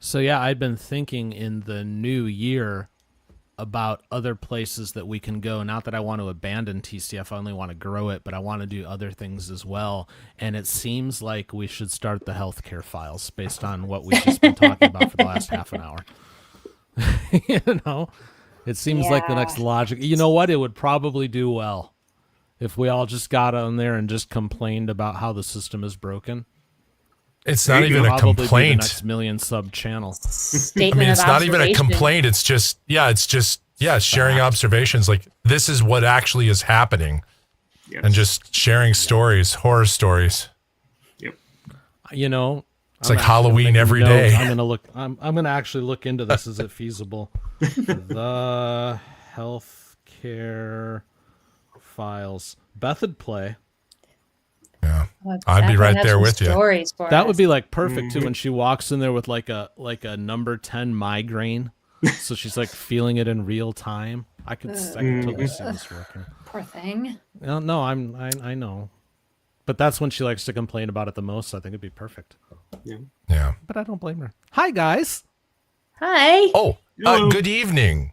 So yeah, I'd been thinking in the new year about other places that we can go. Not that I want to abandon TCF, I only want to grow it, but I want to do other things as well. And it seems like we should start the healthcare files based on what we've just been talking about for the last half an hour. You know, it seems like the next logic. You know what? It would probably do well if we all just got on there and just complained about how the system is broken. It's not even a complaint. The next million sub channel. It's not even a complaint. It's just sharing observations. Like, this is what actually is happening, and just sharing stories, horror stories. Yep. You know, it's like Halloween every day. I'm gonna look. I'm gonna actually look into this. Is it feasible? The healthcare files. Beth would play. Yeah, I'd be right there with you. That would be like perfect too when she walks in there with like a number 10 migraine, so she's like feeling it in real time. I could totally see this working. Poor thing. No, I know, but that's when she likes to complain about it the most. So I think it'd be perfect. Yeah. But I don't blame her. Hi guys. Hi. Oh, good evening.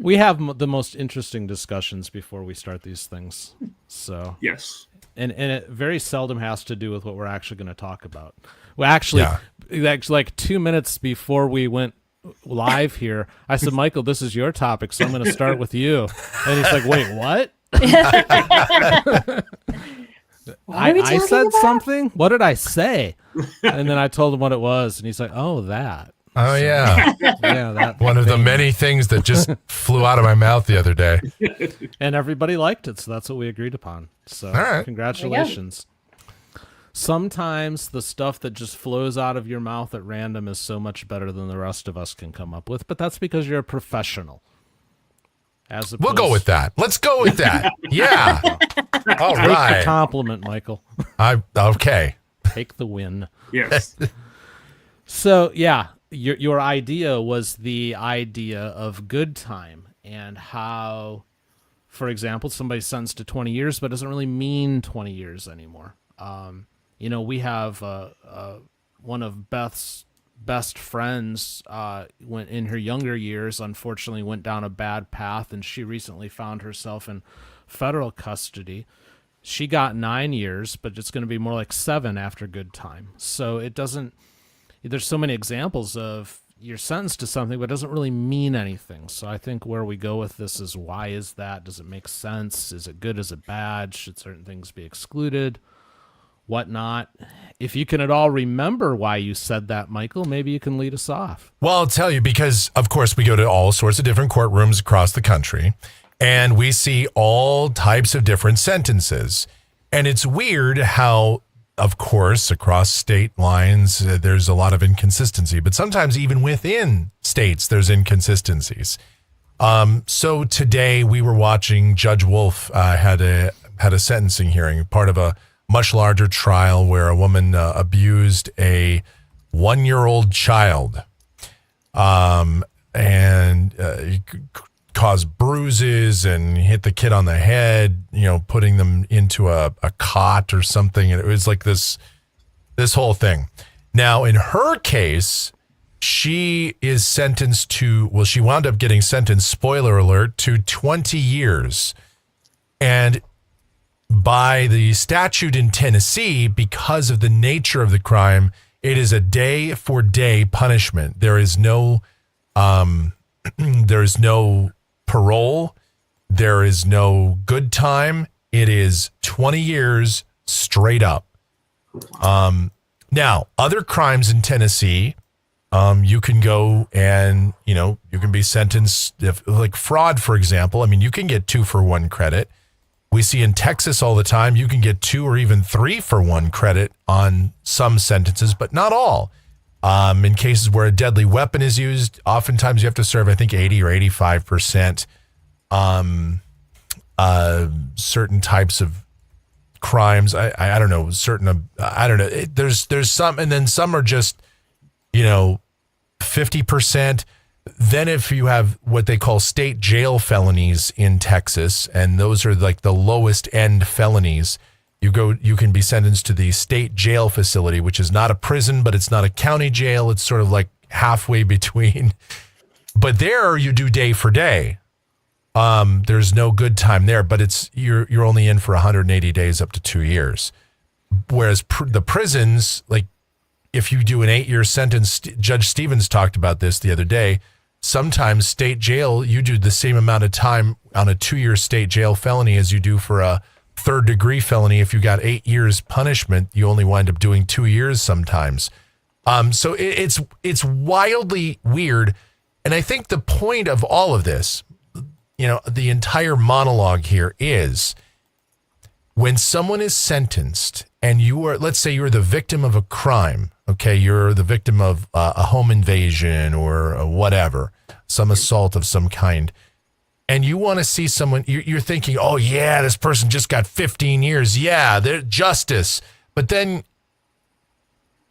We have the most interesting discussions before we start these things. So yes, and it very seldom has to do with what we're actually going to talk about. Well, actually, like 2 minutes before we went live here, I said, Michael, this is your topic, so I'm going to start with you. And he's like, wait, what? I said something? What did I say? And then I told him what it was, and he's like, oh, that. Oh, yeah. Yeah, that one of the many things that just flew out of my mouth the other day. And everybody liked it, so that's what we agreed upon. So all right. Congratulations. Sometimes the stuff that just flows out of your mouth at random is so much better than the rest of us can come up with, but that's because you're a professional. We'll go with that. Let's go with that. Yeah. All right. Take the compliment, Michael. Okay. Take the win. Yes. So, yeah. Your idea was the idea of good time and how, for example, somebody's sentenced to 20 years, but doesn't really mean 20 years anymore. We have one of Beth's best friends went in her younger years, unfortunately went down a bad path, and she recently found herself in federal custody. She got 9 years, but it's going to be more like 7 after good time. So it doesn't. There's so many examples of you're sentenced to something, but it doesn't really mean anything. So I think where we go with this is, why is that? Does it make sense? Is it good? Is it bad? Should certain things be excluded? Whatnot? If you can at all remember why you said that, Michael, maybe you can lead us off. Well, I'll tell you, because, of course, we go to all sorts of different courtrooms across the country, and we see all types of different sentences. And it's weird how, of course, across state lines, there's a lot of inconsistency, but sometimes even within states, there's inconsistencies. So today we were watching Judge Wolf had a sentencing hearing, part of a much larger trial where a woman abused a 1-year-old child, and caused bruises and hit the kid on the head, putting them into a cot or something. And it was like this whole thing. Now, in her case, she is sentenced to, she wound up getting sentenced, spoiler alert, to 20 years. And by the statute in Tennessee, because of the nature of the crime, it is a day-for-day punishment. There is no parole. There is no good time. It is 20 years straight up. Now, other crimes in Tennessee, you can go and, you can be sentenced, like fraud, for example. I mean, you can get 2-for-1 credit. We see in Texas all the time, you can get 2 or even 3-for-1 credit on some sentences, but not all. In cases where a deadly weapon is used, oftentimes you have to serve, I think, 80 or 85%. Certain types of crimes, I don't know, I don't know. There's some, and then some are just, 50%. Then if you have what they call state jail felonies in Texas, and those are like the lowest end felonies, You can be sentenced to the state jail facility, which is not a prison, but it's not a county jail. It's sort of like halfway between. But there you do day for day. There's no good time there, but you're only in for 180 days up to 2 years. Whereas the prisons, like if you do an 8-year sentence, Judge Stevens talked about this the other day. Sometimes state jail, you do the same amount of time on a 2-year state jail felony as you do for a 3rd degree felony. If you got 8 years punishment, you only wind up doing 2 years sometimes. So it's wildly weird. And I think the point of all of this, the entire monologue here is when someone is sentenced and let's say you're the victim of a crime, okay, you're the victim of a home invasion or whatever, some assault of some kind, and you want to see someone, you're thinking, oh yeah, this person just got 15 years. Yeah, they're justice. But then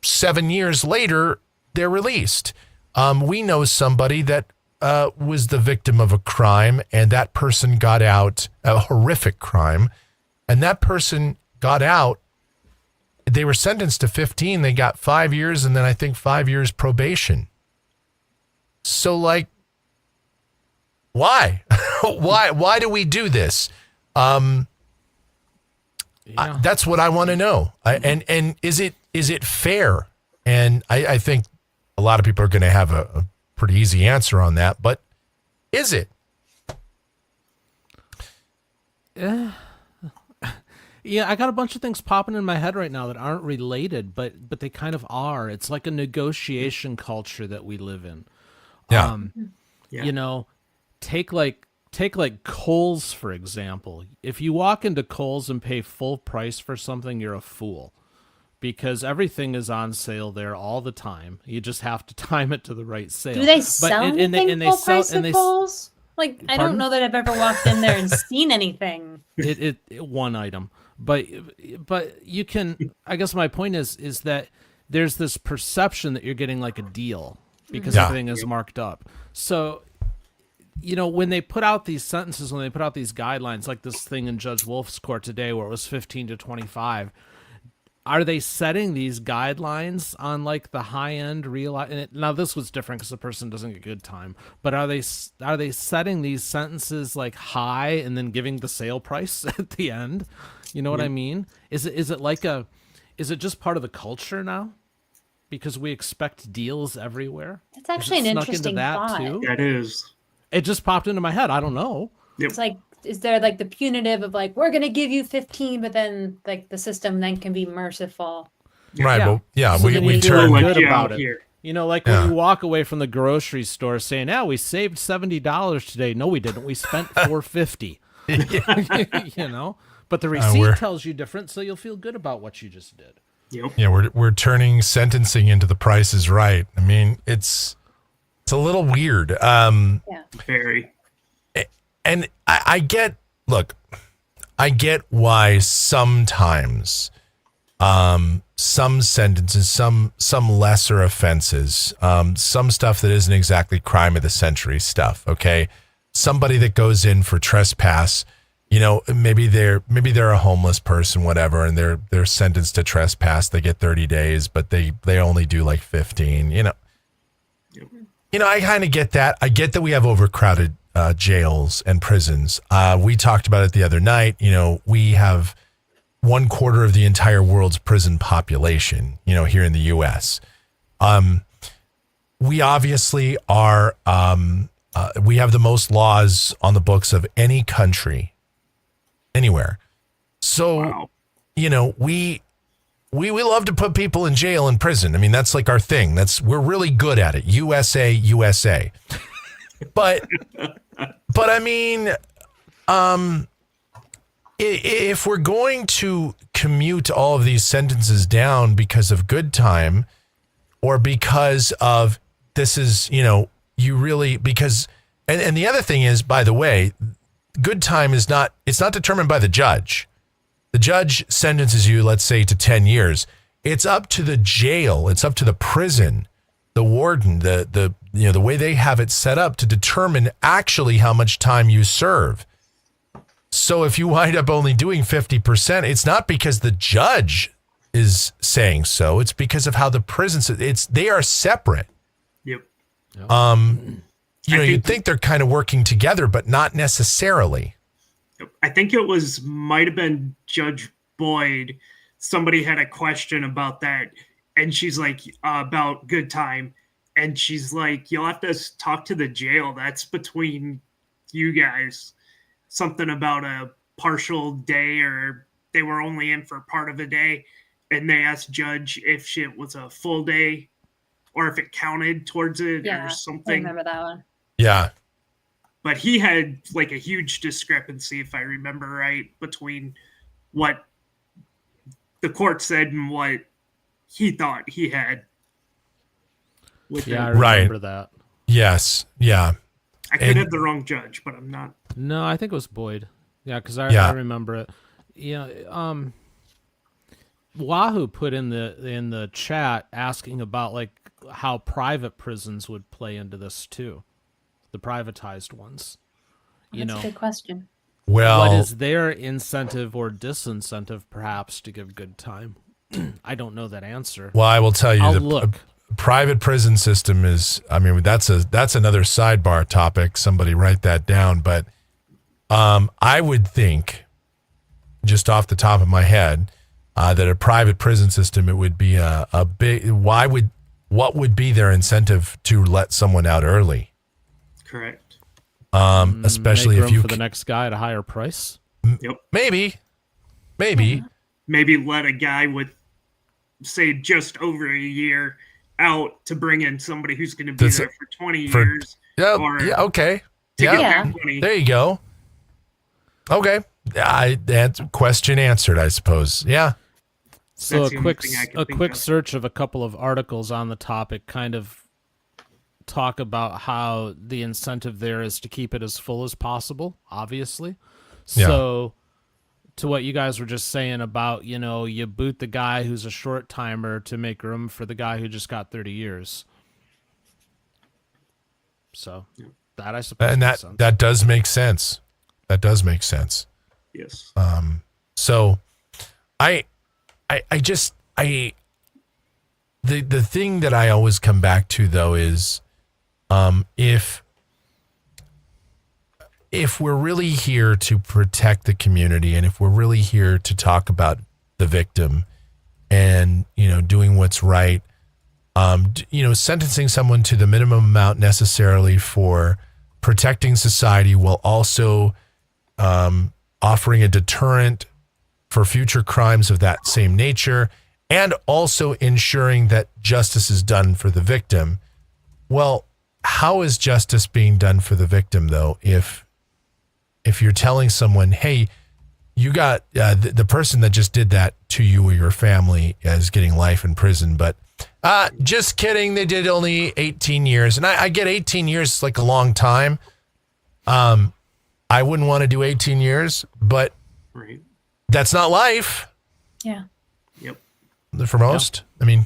7 years later, they're released. We know somebody that was the victim of a crime, and that person got out, a horrific crime, and that person got out. They were sentenced to 15. They got 5 years, and then I think 5 years probation. So, like, why? Why do we do this? That's what I want to know. And is it fair? And I think a lot of people are going to have a pretty easy answer on that, but is it? Yeah, I got a bunch of things popping in my head right now that aren't related, but they kind of are. It's like a negotiation culture that we live in. Yeah. Take like Kohl's, for example. If you walk into Kohl's and pay full price for something, you're a fool. Because everything is on sale there all the time. You just have to time it to the right sale. Do they sell anything full price at Kohl's? Like, I don't know that I've ever walked in there and seen anything. It one item. But you can, I guess my point is that there's this perception that you're getting like a deal because everything is marked up. So, when they put out these sentences, when they put out these guidelines, like this thing in Judge Wolf's court today where it was 15 to 25, are they setting these guidelines on like the high end now this was different because the person doesn't get good time, but are they setting these sentences like high and then giving the sale price at the end? You know what I mean? Is it just part of the culture now? Because we expect deals everywhere. That's actually an interesting thought. Too? That is. It just popped into my head. I don't know. Yep. It's like, is there like the punitive of like, we're going to give you 15, but then like the system then can be merciful. Right. Well, yeah, So then we you feel turn. good Yeah, about it. here. When you walk away from the grocery store saying, we saved $70 today. No, we didn't. We spent $450. But the receipt tells you different, so you'll feel good about what you just did. Yep. Yeah, we're turning sentencing into The Price is Right. I mean, it's a little weird. Very. And I get why sometimes some sentences, some lesser offenses, some stuff that isn't exactly crime of the century stuff, okay? Somebody that goes in for trespass, maybe they're a homeless person, whatever, and they're sentenced to trespass. They get 30 days, but they only do like 15, I kind of get that. I get that we have overcrowded jails and prisons. We talked about it the other night. We have 1/4 of the entire world's prison population, here in the U.S. We obviously are, we have the most laws on the books of any country, anywhere. So, we love to put people in jail and prison. I mean, that's like our thing. We're really good at it. USA. But I mean, if we're going to commute all of these sentences down because of good time, or because of this is, you really, because, and the other thing is, by the way, good time it's not determined by the judge. The judge sentences you, let's say, to 10 years. It's up to the jail. It's up to the prison, the warden, the way they have it set up to determine actually how much time you serve. So if you wind up only doing 50%, it's not because the judge is saying so. It's because of how the prisons, they are separate. Yep. You'd think they're kind of working together, but not necessarily. I think might have been Judge Boyd. Somebody had a question about that, and she's like, about good time. And she's like, you'll have to talk to the jail. That's between you guys. Something about a partial day, or they were only in for part of a day. And they asked Judge if it was a full day or if it counted towards it or something. I remember that one. Yeah. But he had like a huge discrepancy, if I remember right, between what the court said and what he thought he had. I remember that. Yes. Yeah. I could have the wrong judge, but I'm not. No, I think it was Boyd. Yeah, because I remember it. Yeah. Wahoo put in the chat asking about like how private prisons would play into this too, the privatized ones. That's a good question. Well, what is their incentive or disincentive, perhaps, to give good time? I don't know that answer. Well, I will tell you, look. Private prison system is. I mean, that's another sidebar topic. Somebody write that down. But I would think, just off the top of my head, that a private prison system, it would be a big. What would be their incentive to let someone out early? Correct. Especially Make if room you for the next guy at a higher price. Yep. Maybe. Maybe let a guy with, say, just over a year out to bring in somebody who's going to be there for 20 years. Yeah. Okay. Yeah. There you go. Okay. That question answered, I suppose. Yeah. So a quick search of a couple of articles on the topic kind of talk about how the incentive there is to keep it as full as possible, obviously. So to what you guys were just saying about, you boot the guy who's a short timer to make room for the guy who just got 30 years. So that, I suppose, and that does make sense. That does make sense. Yes. So the thing that I always come back to though is, if we're really here to protect the community, and if we're really here to talk about the victim and, doing what's right, sentencing someone to the minimum amount necessarily for protecting society while also offering a deterrent for future crimes of that same nature, and also ensuring that justice is done for the victim. Well, how is justice being done for the victim, though, if you're telling someone, hey, you got the person that just did that to you or your family is getting life in prison, but just kidding, they did only 18 years. And I get 18 years is like a long time. I wouldn't want to do 18 years, but that's not life. Yeah. Yep. For most. Yeah. I mean,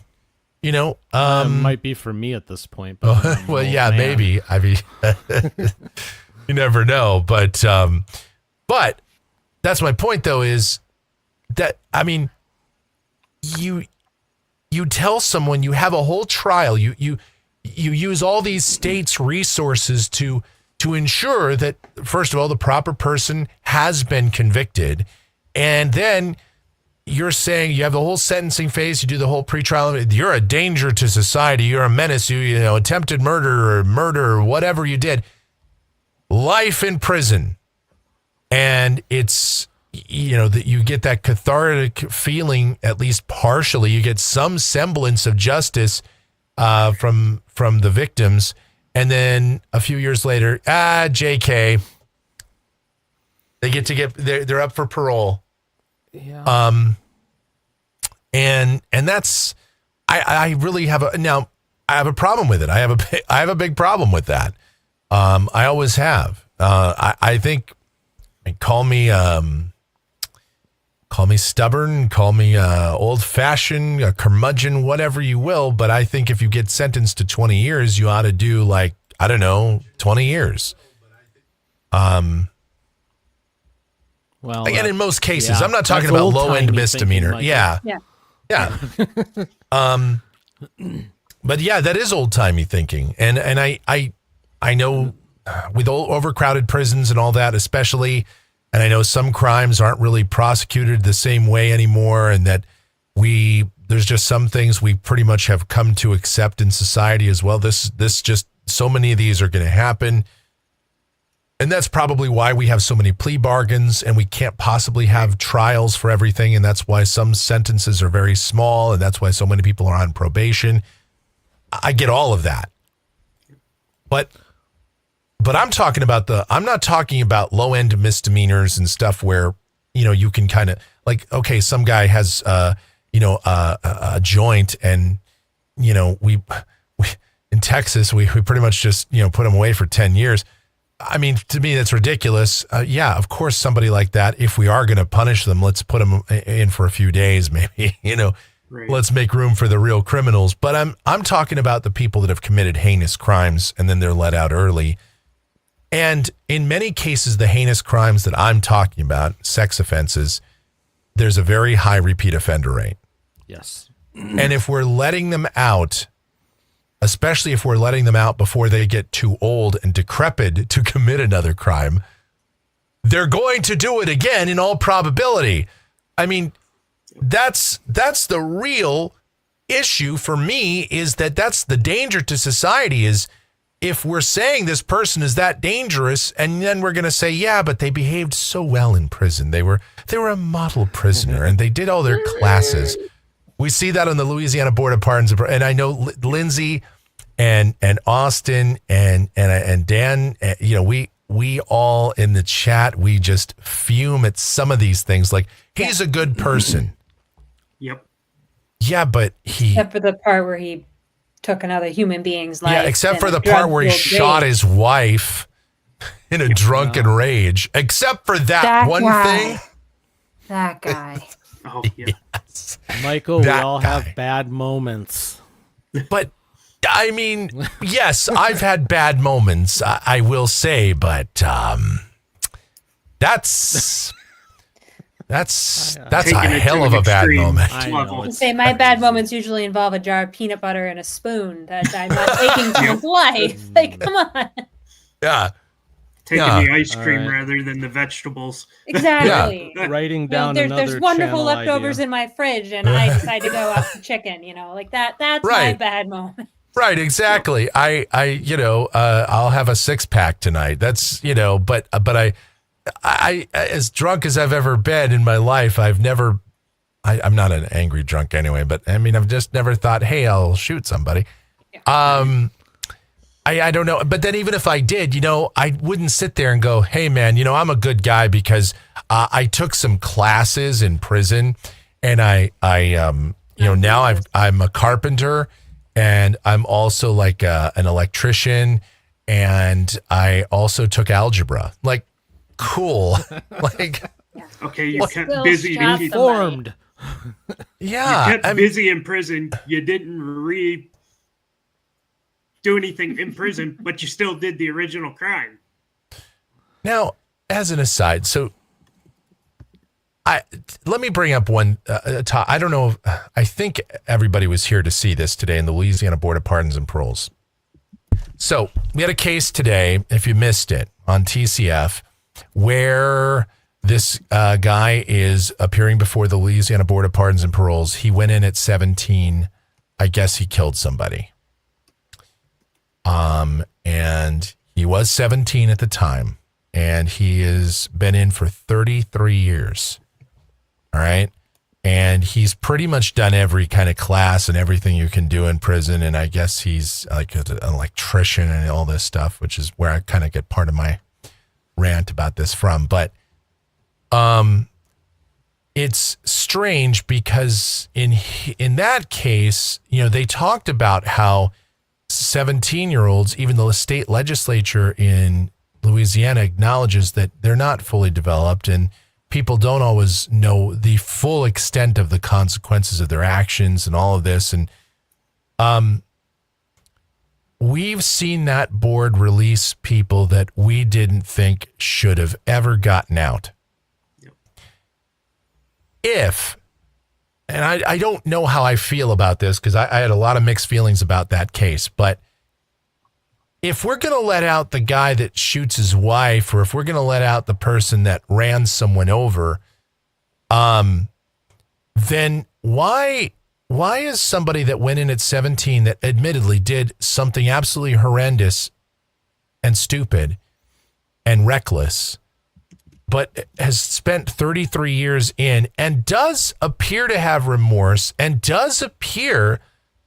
it might be for me at this point. But well, yeah, man. Maybe. I mean, you never know. But that's my point, though, is that, I mean, you tell someone, you have a whole trial. You use all these states' resources to ensure that, first of all, the proper person has been convicted. And then you're saying you have the whole sentencing phase, you do the whole pretrial, you're a danger to society, you're a menace, you attempted murder or whatever you did. Life in prison. And it's, that you get that cathartic feeling, at least partially, you get some semblance of justice from the victims. And then a few years later, JK, they're up for parole. Yeah. And that's, I really have I have a problem with it. I have a big problem with that. I always have. I think, call me stubborn, call me old fashioned, a curmudgeon, whatever you will. But I think if you get sentenced to 20 years, you ought to do 20 years. Well, Again, in most cases, yeah, I'm not talking that's about low-end old-timey misdemeanor. thinking, Yeah. Yeah. Yeah. But yeah, that is old-timey thinking. And I know with overcrowded prisons and all that, especially, and I know some crimes aren't really prosecuted the same way anymore, and that there's just some things we pretty much have come to accept in society as well. This just, so many of these are going to happen. And that's probably why we have so many plea bargains and we can't possibly have trials for everything. And that's why some sentences are very small. And that's why so many people are on probation. I get all of that. But I'm talking about I'm not talking about low end misdemeanors and stuff where, you can kind of like, okay, some guy has, a joint and, we in Texas, we pretty much just, put him away for 10 years. I mean, to me, that's ridiculous. Yeah, of course, somebody like that, if we are going to punish them, let's put them in for a few days, maybe, Right. Let's make room for the real criminals. But I'm talking about the people that have committed heinous crimes and then they're let out early. And in many cases, the heinous crimes that I'm talking about, sex offenses, there's a very high repeat offender rate. Yes. And if we're letting them out, especially if we're letting them out before they get too old and decrepit to commit another crime, they're going to do it again in all probability. I mean, that's the real issue for me, is that's the danger to society, is if we're saying this person is that dangerous and then we're going to say, yeah, but they behaved so well in prison. They were a model prisoner and they did all their classes. We see that on the Louisiana Board of Pardons. And I know Lindsay and Austin and Dan, we all in the chat, we just fume at some of these things. Like, he's a good person. Yep. Yeah, but Except for the part where he took another human being's life. yeah, except for in the a part where he drug-fueled shot rage. his wife in a drunken rage. Except for that one guy. thing. That guy. Oh, yeah. Yes. Michael, we That all guy. have bad moments. But I mean, yes, I've had bad moments, I will say, but that's a Taking it hell to of an a bad extreme moment. I know, level. it's- Say my bad moments usually involve a jar of peanut butter and a spoon. That I'm not taking someone's life. Like, come on. Yeah. Taking Yeah. the ice cream All right. rather than the vegetables. Exactly. Writing down there's another wonderful channel leftovers idea. in my fridge, and I decide to go out for chicken. Like that's my Right. bad moment. Right, exactly. I'll have a 6-pack tonight. That's, but I as drunk as I've ever been in my life, I'm not an angry drunk anyway, but I mean, I've just never thought, hey, I'll shoot somebody. I don't know. But then even if I did, I wouldn't sit there and go, hey, man, I'm a good guy because I took some classes in prison and now I'm a carpenter and I'm also like an electrician and I also took algebra. Like, cool. Like, Okay, you What? kept Still busy. shot You Informed. yeah. kept busy in prison. You didn't do anything in prison, but you still did the original crime. Now, as an aside, so let me bring up one. I don't know. I think everybody was here to see this today in the Louisiana Board of Pardons and Paroles. So we had a case today, if you missed it, on TCF, where this guy is appearing before the Louisiana Board of Pardons and Paroles. He went in at 17. I guess he killed somebody. And he was 17 at the time, and he has been in for 33 years. All right. And he's pretty much done every kind of class and everything you can do in prison. And I guess he's like an electrician and all this stuff, which is where I kind of get part of my rant about this from. But it's strange because in that case, they talked about how 17-year-olds, even the state legislature in Louisiana acknowledges that they're not fully developed and people don't always know the full extent of the consequences of their actions and all of this. And we've seen that board release people that we didn't think should have ever gotten out. if, and I don't know how I feel about this because I had a lot of mixed feelings about that case, but if we're going to let out the guy that shoots his wife, or if we're going to let out the person that ran someone over, then why is somebody that went in at 17 that admittedly did something absolutely horrendous and stupid and reckless, but has spent 33 years in and does appear to have remorse and does appear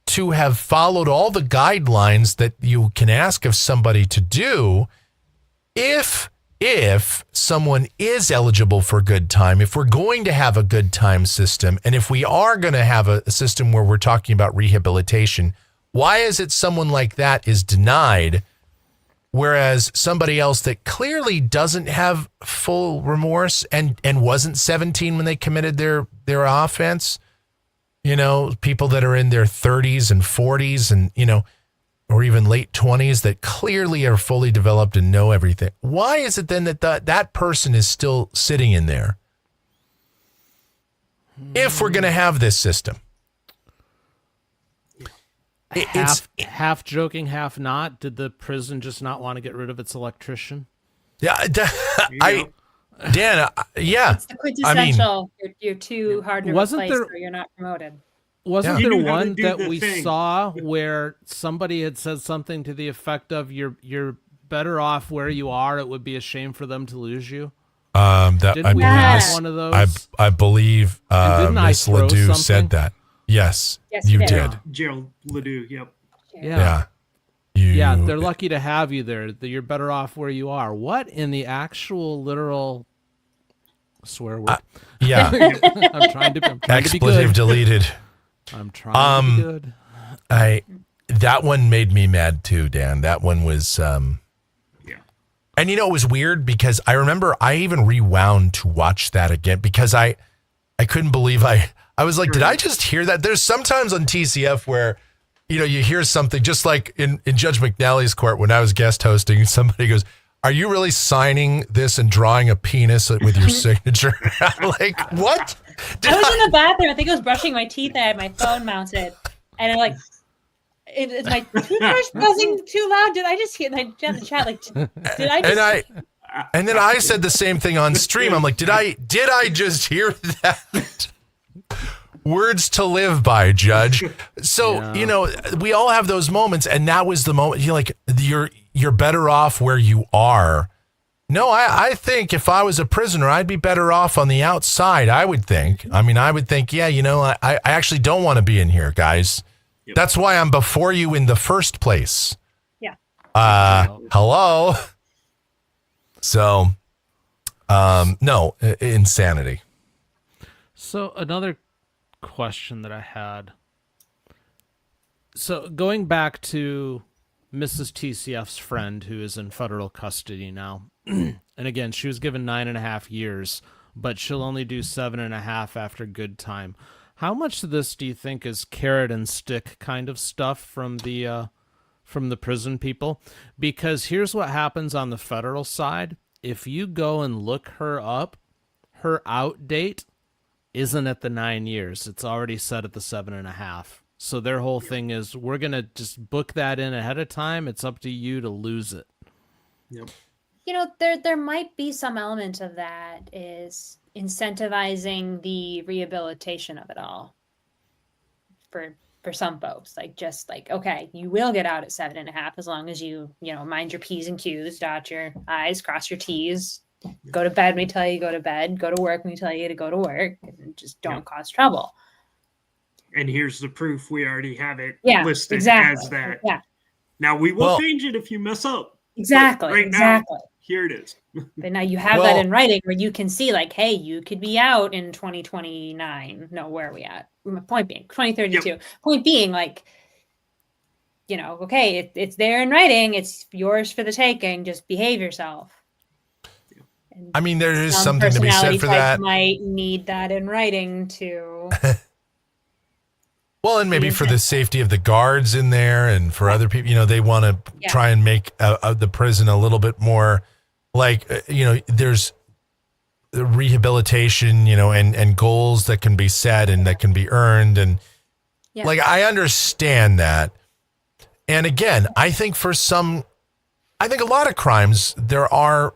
to have followed all the guidelines that you can ask of somebody to do, if someone is eligible for good time, if we're going to have a good time system, and if we are going to have a system where we're talking about rehabilitation, why is it someone like that is denied, whereas somebody else that clearly doesn't have full remorse and wasn't 17 when they committed their offense, people that are in their 30s and 40s and, or even late 20s that clearly are fully developed and know everything. Why is it then that person is still sitting in there if we're going to have this system? It's half joking, half not. Did the prison just not want to get rid of its electrician? Yeah, Dan, yeah. It's the quintessential. You're too hard to Wasn't replace, there- or you're not promoted. Wasn't You there knew how to one do that the we thing. saw where somebody had said something to the effect of "You're better off where you are. It would be a shame for them to lose you." Didn't we have Yes. one of those? I believe And didn't I Miss throw Ledoux something? said that. Yes, Yes, you you did. did. Gerald Ledoux. Yep. Yeah. You, Yeah, they're lucky to have you there. You're better off where you are. What in the actual literal swear word? yeah. I'm trying to be Expletive good. deleted. I'm trying to be good. That one made me mad too, Dan. That one was Yeah. and it was weird because I remember I even rewound to watch that again because I couldn't believe I was like, did I just hear that? There's sometimes on TCF where you hear something just like in Judge McNally's court when I was guest hosting, somebody goes, "Are you really signing this and drawing a penis with your signature?" I'm like, what? I was in the bathroom. I think I was brushing my teeth. I had my phone mounted, and I'm like, "Is my toothbrush buzzing too loud? Did I just hear?" And I jumped in the chat like, "Did I just?" And then I said the same thing on stream. I'm like, did I just hear that? Words to live by, Judge. So, we all have those moments, and that was the moment you're like, you're better off where you are. No, I think if I was a prisoner, I'd be better off on the outside, I would think. I mean, I would think, I actually don't want to be in here, guys. Yep. That's why I'm before you in the first place. Yeah. Hello? So, no, insanity. So another question that I had. So going back to Mrs. TCF's friend who is in federal custody now. And again, she was given 9.5 years, but she'll only do 7.5 after good time. How much of this do you think is carrot and stick kind of stuff from the prison people? Because here's what happens on the federal side. If you go and look her up, her out date isn't at the 9 years. It's already set at the 7.5. So their whole thing is, we're going to just book that in ahead of time. It's up to you to lose it. Yep. There might be some element of that is incentivizing the rehabilitation of it all for some folks. Okay, you will get out at 7.5 as long as you mind your P's and Q's, dot your I's, cross your T's, go to bed when we tell you to go to bed, go to work when we tell you to go to work, and just don't cause trouble. And here's the proof. We already have it Yeah, listed exactly. as that. Yeah, Now we will change it if you mess up. exactly. But right exactly. now, here it is. But now you have that in writing where you can see, like, hey, you could be out in 2029. No, where are we at? Point being, 2032. Yep. Point being, like, okay, it's there in writing. It's yours for the taking. Just behave yourself. And I mean, there is something to be said for that. Might need that in writing to. Well, and maybe for the safety of the guards in there and for other people, they want to try and make the prison a little bit more like, there's rehabilitation, and goals that can be set and that can be earned. And Yeah. like, I understand that. And again, I think a lot of crimes, there are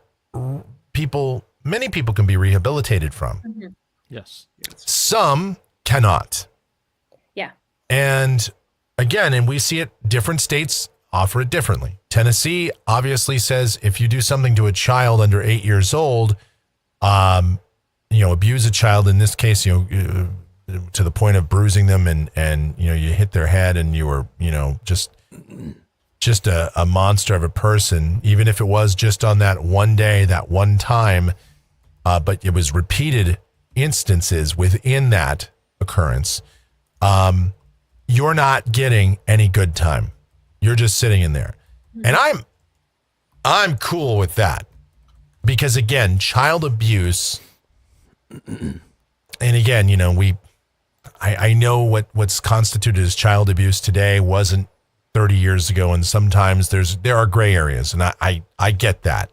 many people can be rehabilitated from. Mm-hmm. Yes. Some cannot. Yeah. And again, and we see it, different states offer it differently. Tennessee obviously says if you do something to a child under 8 years old, abuse a child, in this case, to the point of bruising them and you hit their head and you were, just a monster of a person, even if it was just on that one day, that one time, but it was repeated instances within that occurrence, you're not getting any good time. You're just sitting in there. And I'm cool with that, because again, child abuse, and again, I know what's constituted as child abuse today wasn't 30 years ago, and sometimes there are gray areas, and I get that.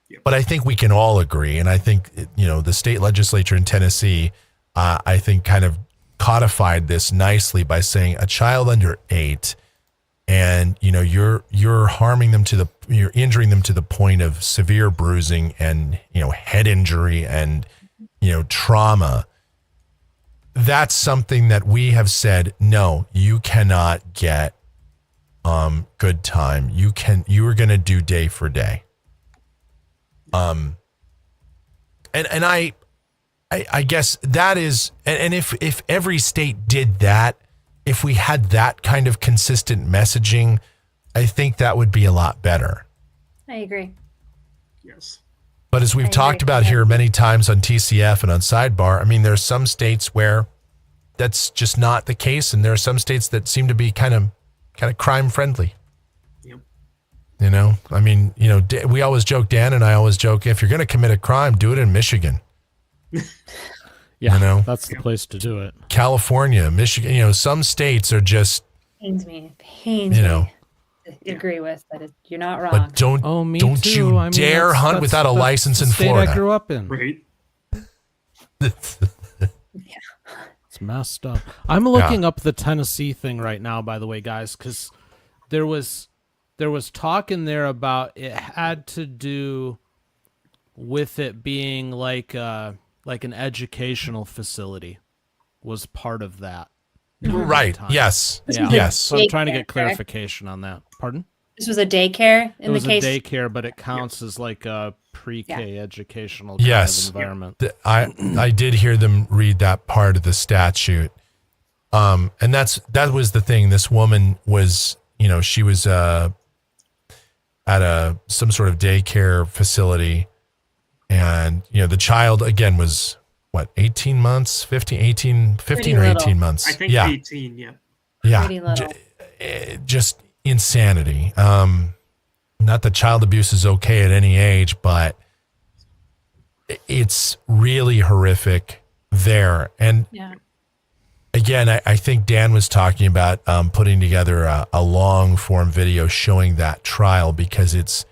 Yep. But I think we can all agree, and I think the state legislature in Tennessee, I think, kind of codified this nicely by saying a child under 8, and you're harming them you're injuring them to the point of severe bruising and head injury and trauma. That's something that we have said, no, you cannot get good time. You are going to do day for day. And I guess that is, and if every state did that, if we had that kind of consistent messaging, I think that would be a lot better. I agree. Yes. But as we've talked about here many times on TCF and on Sidebar, I mean, there's some states where that's just not the case, and there are some states that seem to be kind of crime friendly. Yep. I mean, we always joke, Dan and I always joke, if you're going to commit a crime, do it in Michigan. Yeah, that's the place to do it. California, Michigan, some states are just Pains me to agree with, but you're not wrong. But don't too. you dare hunt without a license in Florida. I grew up in. Right. It's messed up. I'm looking up the Tennessee thing right now, by the way, guys, because there was talk in there about it had to do with it being like an educational facility was part of that. Right. Yes. Yeah. Yes. So I'm trying to get clarification on that. Pardon? This was a daycare in the case. It was a daycare, but it counts as like a pre-K educational kind of environment. I did hear them read that part of the statute. And that was the thing. This woman was, she was at some sort of daycare facility, and the child again was 15 or 18 months. I think 18, yeah. Yeah. Pretty little. Just insanity. Not that child abuse is okay at any age, but it's really horrific there. And again, I think Dan was talking about putting together a long form video showing that trial, because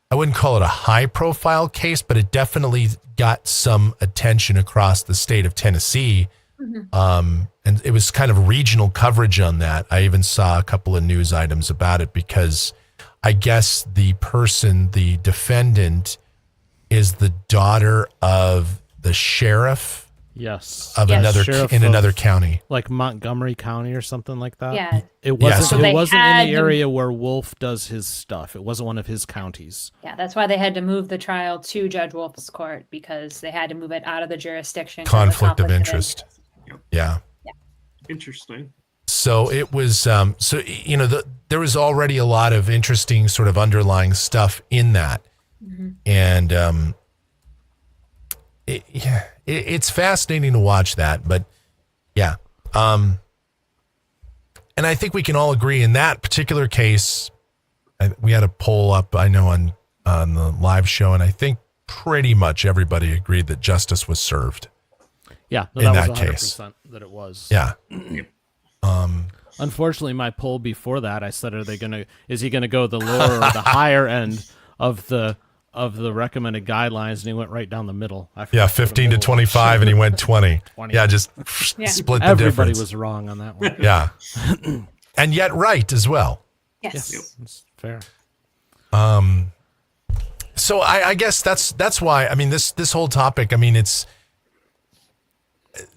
I wouldn't call it a high profile case, but it definitely got some attention across the state of Tennessee. Mm-hmm. And it was kind of regional coverage on that. I even saw a couple of news items about it, because I guess the defendant is the daughter of the sheriff. Yes. Of another county. Like Montgomery County or something like that. Yeah. It wasn't So they in had the area where Wolf does his stuff. It wasn't one of his counties. Yeah, that's why they had to move the trial to Judge Wolf's court, because they had to move it out of the jurisdiction. Conflict of interest. Yeah. Interesting. So it was, there was already a lot of interesting sort of underlying stuff in that. Mm-hmm. And it's fascinating to watch that, but yeah. And I think we can all agree in that particular case, we had a poll up, I know, on the live show, and I think pretty much everybody agreed that justice was served. Yeah, in that case, that it was. Yeah. Unfortunately, my poll before that, I said, is he going to go the lower or the higher end of the of the recommended guidelines, and he went right down the middle. I forgot Yeah, what the 15 to middle was. 25, and he went 20. 20. Yeah, just Yeah. split the Everybody difference. was wrong on that one. Yeah. And yet right as well. Yes. Yes, that's fair. So I guess that's why, I mean, this whole topic, I mean, it's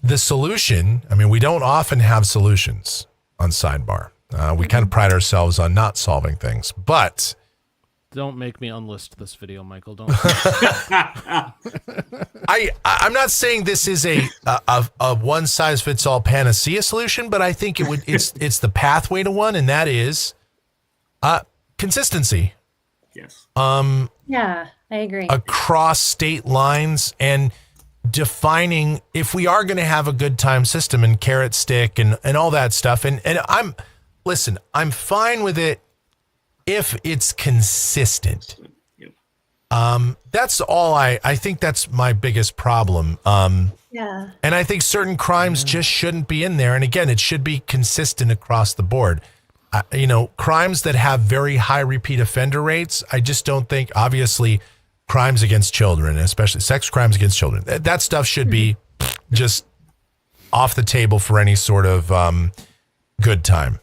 the solution. I mean, we don't often have solutions on Sidebar. We kind of pride ourselves on not solving things, but Don't make me unlist this video, Michael. Don't. I'm not saying this is a one size fits all panacea solution, but I think it's the pathway to one, and that is consistency Yes. Yeah, I agree. across state lines and defining if we are going to have a good time system and carrot stick and all that stuff. And I'm fine with it if it's consistent. Yep. That's all I think that's my biggest problem. Yeah. And I think certain crimes just shouldn't be in there. And again, it should be consistent across the board. Crimes that have very high repeat offender rates, I just don't think, obviously, crimes against children, especially sex crimes against children, that stuff should be just off the table for any sort of good time.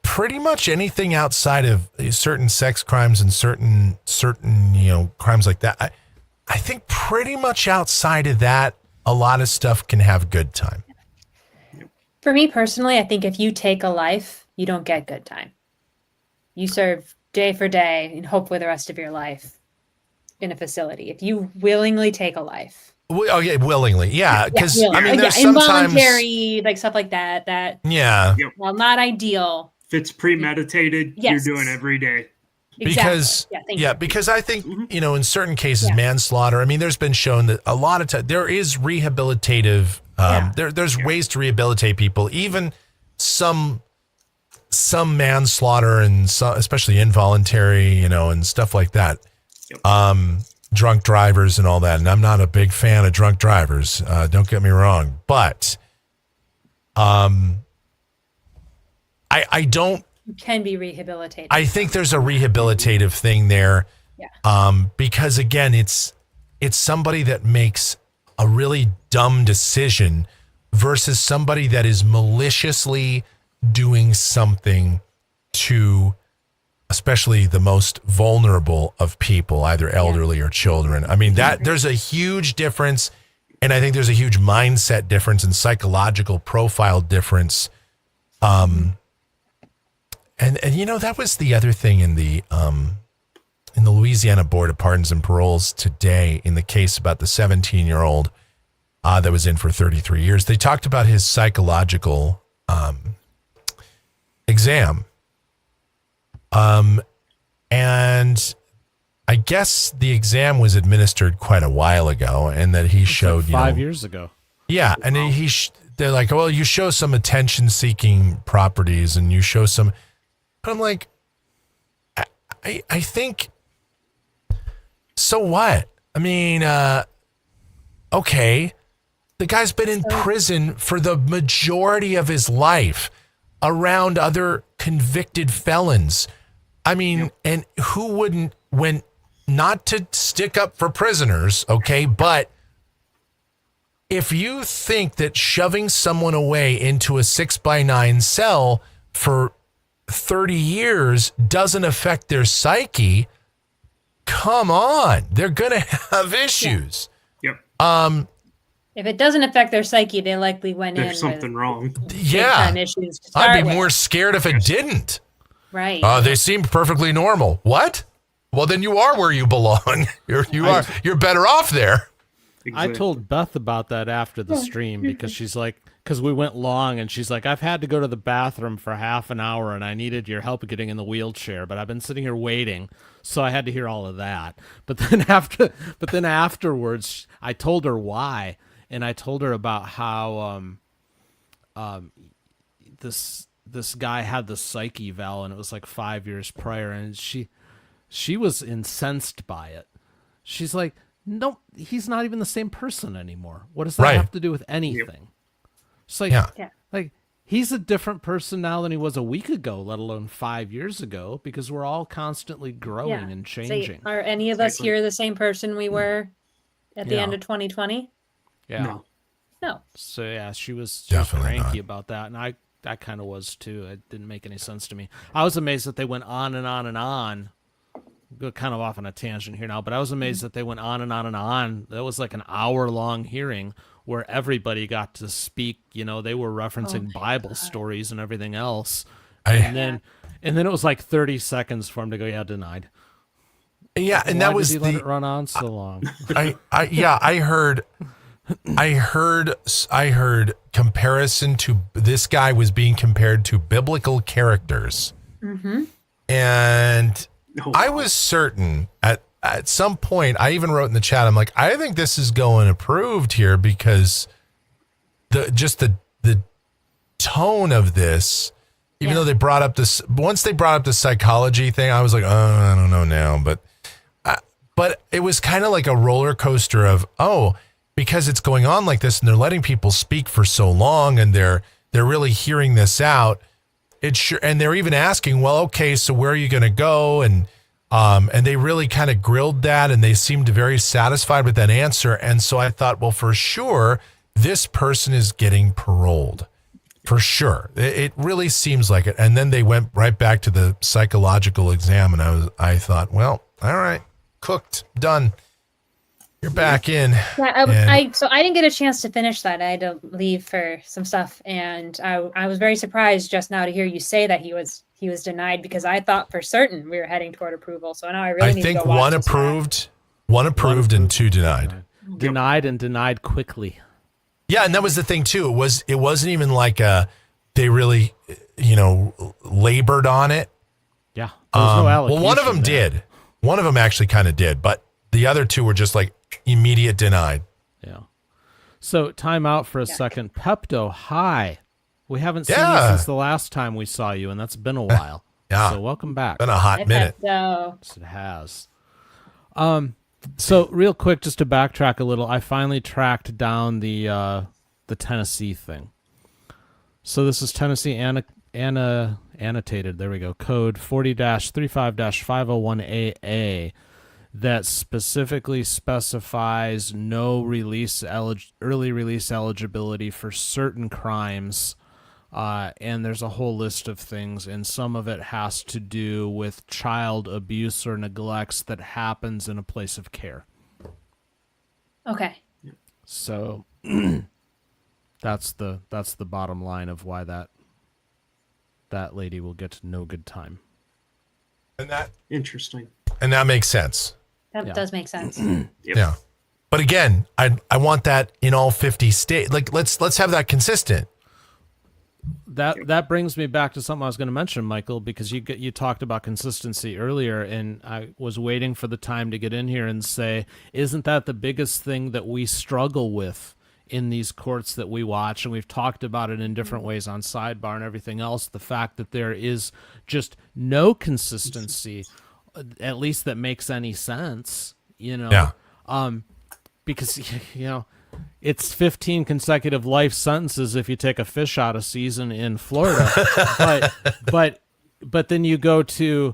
Pretty much anything outside of certain sex crimes and certain crimes like that, I think pretty much outside of that, a lot of stuff can have good time. For me personally, I think if you take a life, you don't get good time. You serve day for day and hopefully the rest of your life in a facility. If you willingly take a life. Oh yeah, willingly, yeah. Because willingly. I mean, there's sometimes involuntary, like stuff like that. yeah, Well, not ideal. If it's premeditated, Yes. you're doing every day. because Exactly. Thank you. because I think in certain cases, manslaughter. I mean, there's been shown that a lot of times there is rehabilitative. There's ways to rehabilitate people, even some manslaughter and especially involuntary, and stuff like that. Yep. Drunk drivers and all that. And I'm not a big fan of drunk drivers. Don't get me wrong, but I don't. You can be rehabilitated. I think there's a rehabilitative thing there. Yeah. Because again, it's somebody that makes a really dumb decision versus somebody that is maliciously doing something to especially the most vulnerable of people, either elderly or children. I mean, there's a huge difference. And I think there's a huge mindset difference and psychological profile difference. And that was the other thing in the Louisiana Board of Pardons and Paroles today in the case about the 17-year-old that was in for 33 years. They talked about his psychological exam. And I guess the exam was administered quite a while ago and that he showed, 5 years ago. Yeah. And they're like, well, you show some attention seeking properties and you show some, but I'm like, I think, so what? I mean, okay. The guy's been in prison for the majority of his life around other convicted felons. I mean, and who wouldn't, when not to stick up for prisoners, okay, but if you think that shoving someone away into a 6x9 cell for 30 years doesn't affect their psyche, come on, they're going to have issues. Yep. If it doesn't affect their psyche, they likely went There's in something wrong. Yeah. big-time issues to start I'd be with. more scared if it didn't. Right. They seem perfectly normal. What? Well, then you are where you belong. You're better off there. I told Beth about that after the stream because she's like, because we went long and she's like, I've had to go to the bathroom for half an hour and I needed your help getting in the wheelchair, but I've been sitting here waiting. So I had to hear all of that. But then afterwards, I told her why. And I told her about how this guy had the psych eval and it was like 5 years prior, and she was incensed by it. She's like, no, he's not even the same person anymore. What does that Right. have to do with anything? It's like, Yeah. Yeah. like he's a different person now than he was a week ago, let alone 5 years ago, because we're all constantly growing and changing. Are any of us here the same person we were at the Yeah. end of 2020? Yeah. No. No. So yeah, she was Definitely cranky not. about that, and I kind of was too. It didn't make any sense to me. I was amazed that they went on and on and on. Go kind of off on a tangent here now, but I was amazed that they went on and on and on. That was like an hour-long hearing where everybody got to speak. You know, they were referencing Bible stories and everything else, and then it was like 30 seconds for him to go, yeah, denied. Yeah, and Why that was did he let it run on so long? I heard comparison to this guy was being compared to biblical characters. And Oh, I was certain at some point, I even wrote in the chat, I'm like, I think this is going approved here because the tone of this, even though they brought up this, once they brought up the psychology thing, I was like, oh, I don't know now, but it was kind of like a roller coaster of, because it's going on like this and they're letting people speak for so long and they're really hearing this out. And they're even asking, well, okay, so where are you going to go? And they really kind of grilled that and they seemed very satisfied with that answer. And so I thought, well, for sure, this person is getting paroled. For sure. It really seems like it. And then they went right back to the psychological exam and I thought, well, all right, cooked, done. You're back in. Yeah, so I didn't get a chance to finish that. I had to leave for some stuff, and I was very surprised just now to hear you say that he was denied because I thought for certain we were heading toward approval. So now I really need to go watch one this approved, one approved, and two denied. Denied and denied quickly. Yeah, and that was the thing too. It wasn't even like they really, labored on it. Yeah. There was no allocation Well, one of them there. did. One of them actually kind of did, but the other two were just like immediate denied. Yeah. So time out for a second. Pepto, hi. We haven't seen you Yeah. since the last time we saw you, and that's been a while. Yeah. So welcome back. Been a hot minute. So Yes, it has. So real quick, just to backtrack a little, I finally tracked down the Tennessee thing. So this is Tennessee annotated. There we go. Code 40-35-501AA that specifically specifies no early release eligibility for certain crimes. And there's a whole list of things, and some of it has to do with child abuse or neglects that happens in a place of care. okay. So that's the bottom line of why that lady will get no good time. And that interesting. makes sense. That Yeah. does make sense. Yep. Yeah. But again, I want that in all 50 states. Like let's have that consistent. That brings me back to something I was going to mention, Michael, because you talked about consistency earlier, and I was waiting for the time to get in here and say, isn't that the biggest thing that we struggle with in these courts that we watch? And we've talked about it in different ways on Sidebar and everything else, the fact that there is just no consistency, at least that makes any sense, Yeah. because, it's 15 consecutive life sentences if you take a fish out a season in Florida. but then you go to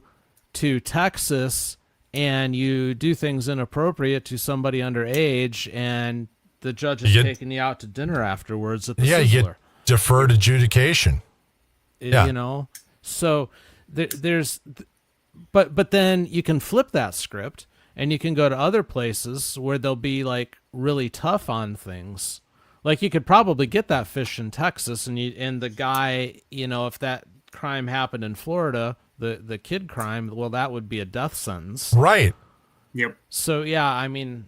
Texas and you do things inappropriate to somebody underage, and the judge is taking you out to dinner afterwards at the You Sizzler. get deferred adjudication. Yeah. So but then you can flip that script and you can go to other places where they'll be like really tough on things. Like you could probably get that fish in Texas, and the guy, if that crime happened in Florida, the kid crime, well, that would be a death sentence. Right. Yep. So yeah, I mean,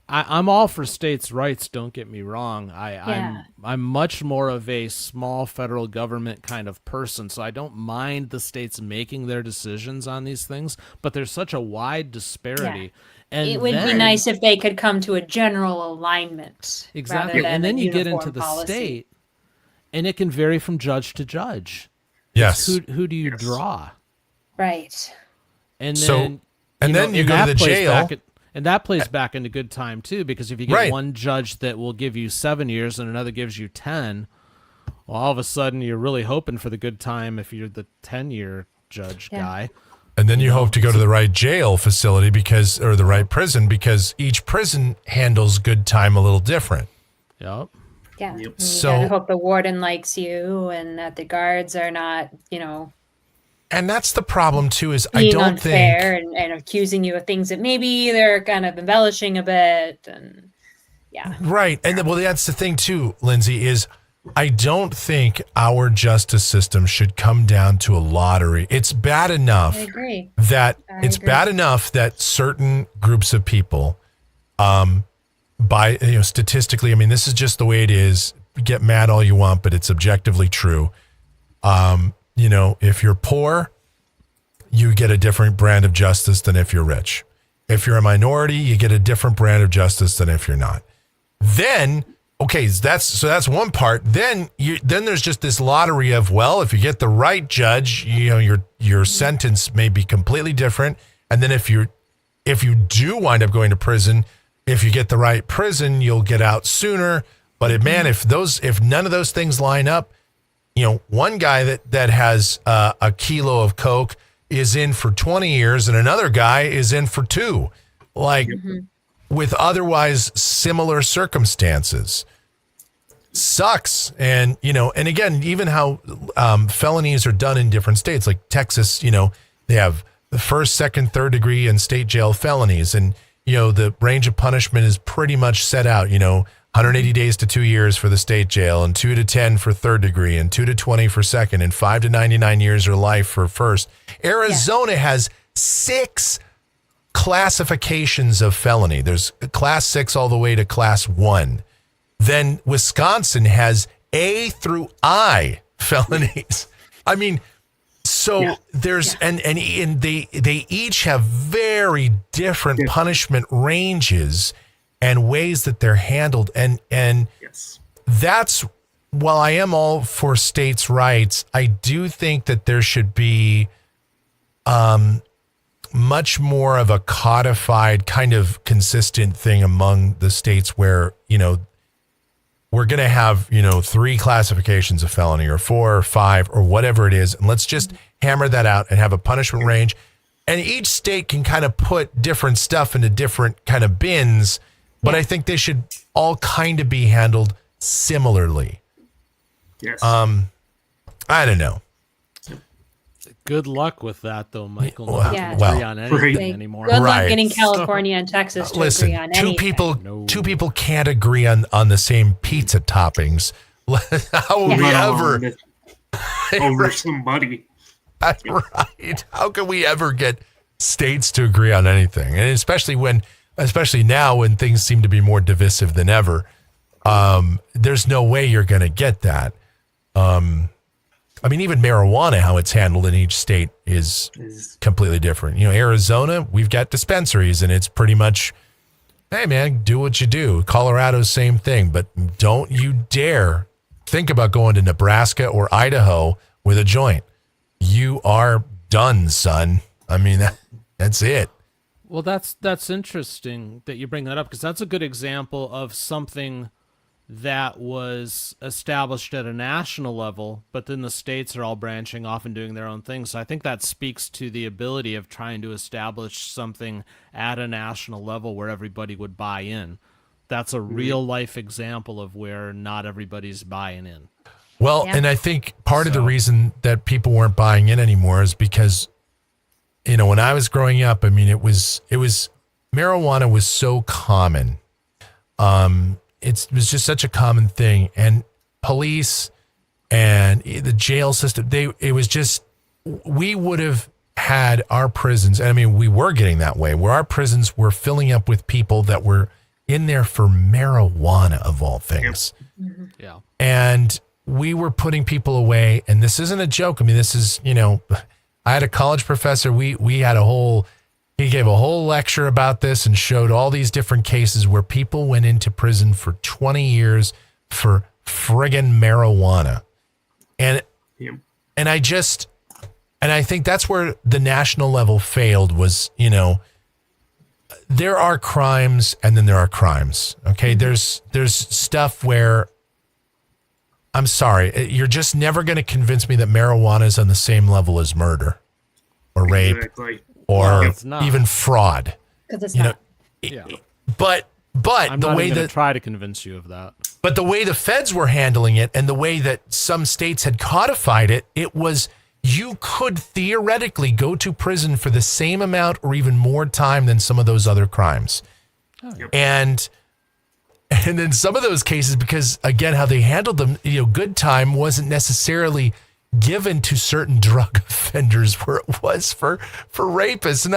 I'm all for states' rights. Don't get me wrong. I'm much more of a small federal government kind of person, so I don't mind the states making their decisions on these things. But there's such a wide disparity, and It would be nice if they could come to a general alignment. Exactly, rather than and then a you get into uniform the policy. state, and it can vary from judge to judge. Yes. Who do you draw? Right. And So- then and then you go to the jail. And that plays back into good time too, because if you get Right. one judge that will give you 7 years and another gives you 10, Well, all of a sudden, you're really hoping for the good time if you're the 10-year judge Yeah. guy. And then you hope to go to the right jail facility or the right prison, because each prison handles good time a little different. Yep. Yeah. And you So- gotta hope the warden likes you and that the guards are not, And that's the problem too, is I being don't think, unfair and accusing you of things that maybe they're kind of embellishing a bit. And yeah. right. And well, that's the thing too, Lindsay, is I don't think our justice system should come down to a lottery. It's bad enough I agree. that I it's agree. bad enough that certain groups of people, statistically, I mean, this is just the way it is. Get mad all you want, but it's objectively true. If you're poor, you get a different brand of justice than if you're rich. If you're a minority, you get a different brand of justice than if you're not. Then, okay, that's one part. Then there's just this lottery of, well, if you get the right judge, your sentence may be completely different. And then if you do wind up going to prison, if you get the right prison, you'll get out sooner. But if none of those things line up, one guy that has a kilo of coke is in for 20 years and another guy is in for 2, with otherwise similar circumstances. Sucks. And again, even how felonies are done in different states, like Texas, they have the first, second, third degree and state jail felonies. And, the range of punishment is pretty much set out, 180 days to 2 years for the state jail, and 2 to 10 for third degree, and 2 to 20 for second, and 5 to 99 years or life for first. Arizona has 6 classifications of felony. There's class 6 all the way to class 1. Then Wisconsin has A through I felonies. I mean, there's and they each have very different punishment ranges and ways that they're handled. And Yes. that's, while I am all for states' rights, I do think that there should be much more of a codified kind of consistent thing among the states where, we're going to have, 3 classifications of felony or 4 or 5 or whatever it is. And let's just hammer that out and have a punishment range. And each state can kind of put different stuff into different kind of bins. But I think they should all kind of be handled similarly. Yes. I don't know. Good luck with that, though, Michael. Well, Not Yeah. to agree on anything Right. anymore. Good Right. luck getting California and Texas to Listen, agree on anything. two people can't agree on the same pizza toppings. How will we Let ever? alone over somebody. Right? How can we ever get states to agree on anything? And especially now when things seem to be more divisive than ever, there's no way you're going to get that. I mean, even marijuana, how it's handled in each state is completely different. Arizona, we've got dispensaries, and it's pretty much, hey, man, do what you do. Colorado, same thing. But don't you dare think about going to Nebraska or Idaho with a joint. You are done, son. I mean, that's it. Well, that's interesting that you bring that up, because that's a good example of something that was established at a national level, but then the states are all branching off and doing their own thing. So I think that speaks to the ability of trying to establish something at a national level where everybody would buy in. That's a real life example of where not everybody's buying in. Well, Yeah. and I think part of the reason that people weren't buying in anymore is because, when I was growing up, I mean, it was marijuana was so common. It was just such a common thing, and police and the jail system, we would have had our prisons. And I mean, we were getting that way where our prisons were filling up with people that were in there for marijuana, of all things. Yeah. And we were putting people away, and this isn't a joke. I mean, this is, I had a college professor. He gave a whole lecture about this and showed all these different cases where people went into prison for 20 years for friggin' marijuana. And I think that's where the national level failed was, there are crimes and then there are crimes. Okay. There's stuff where I'm sorry. You're just never going to convince me that marijuana is on the same level as murder or rape Exactly. or it's not. even fraud. Because it's You know, not. Yeah. but I'm the not way even going that to try to convince you of that. but the way the feds were handling it and the way that some states had codified it, it was you could theoretically go to prison for the same amount or even more time than some of those other crimes. And in some of those cases, because again, how they handled them, good time wasn't necessarily given to certain drug offenders where it was for rapists. And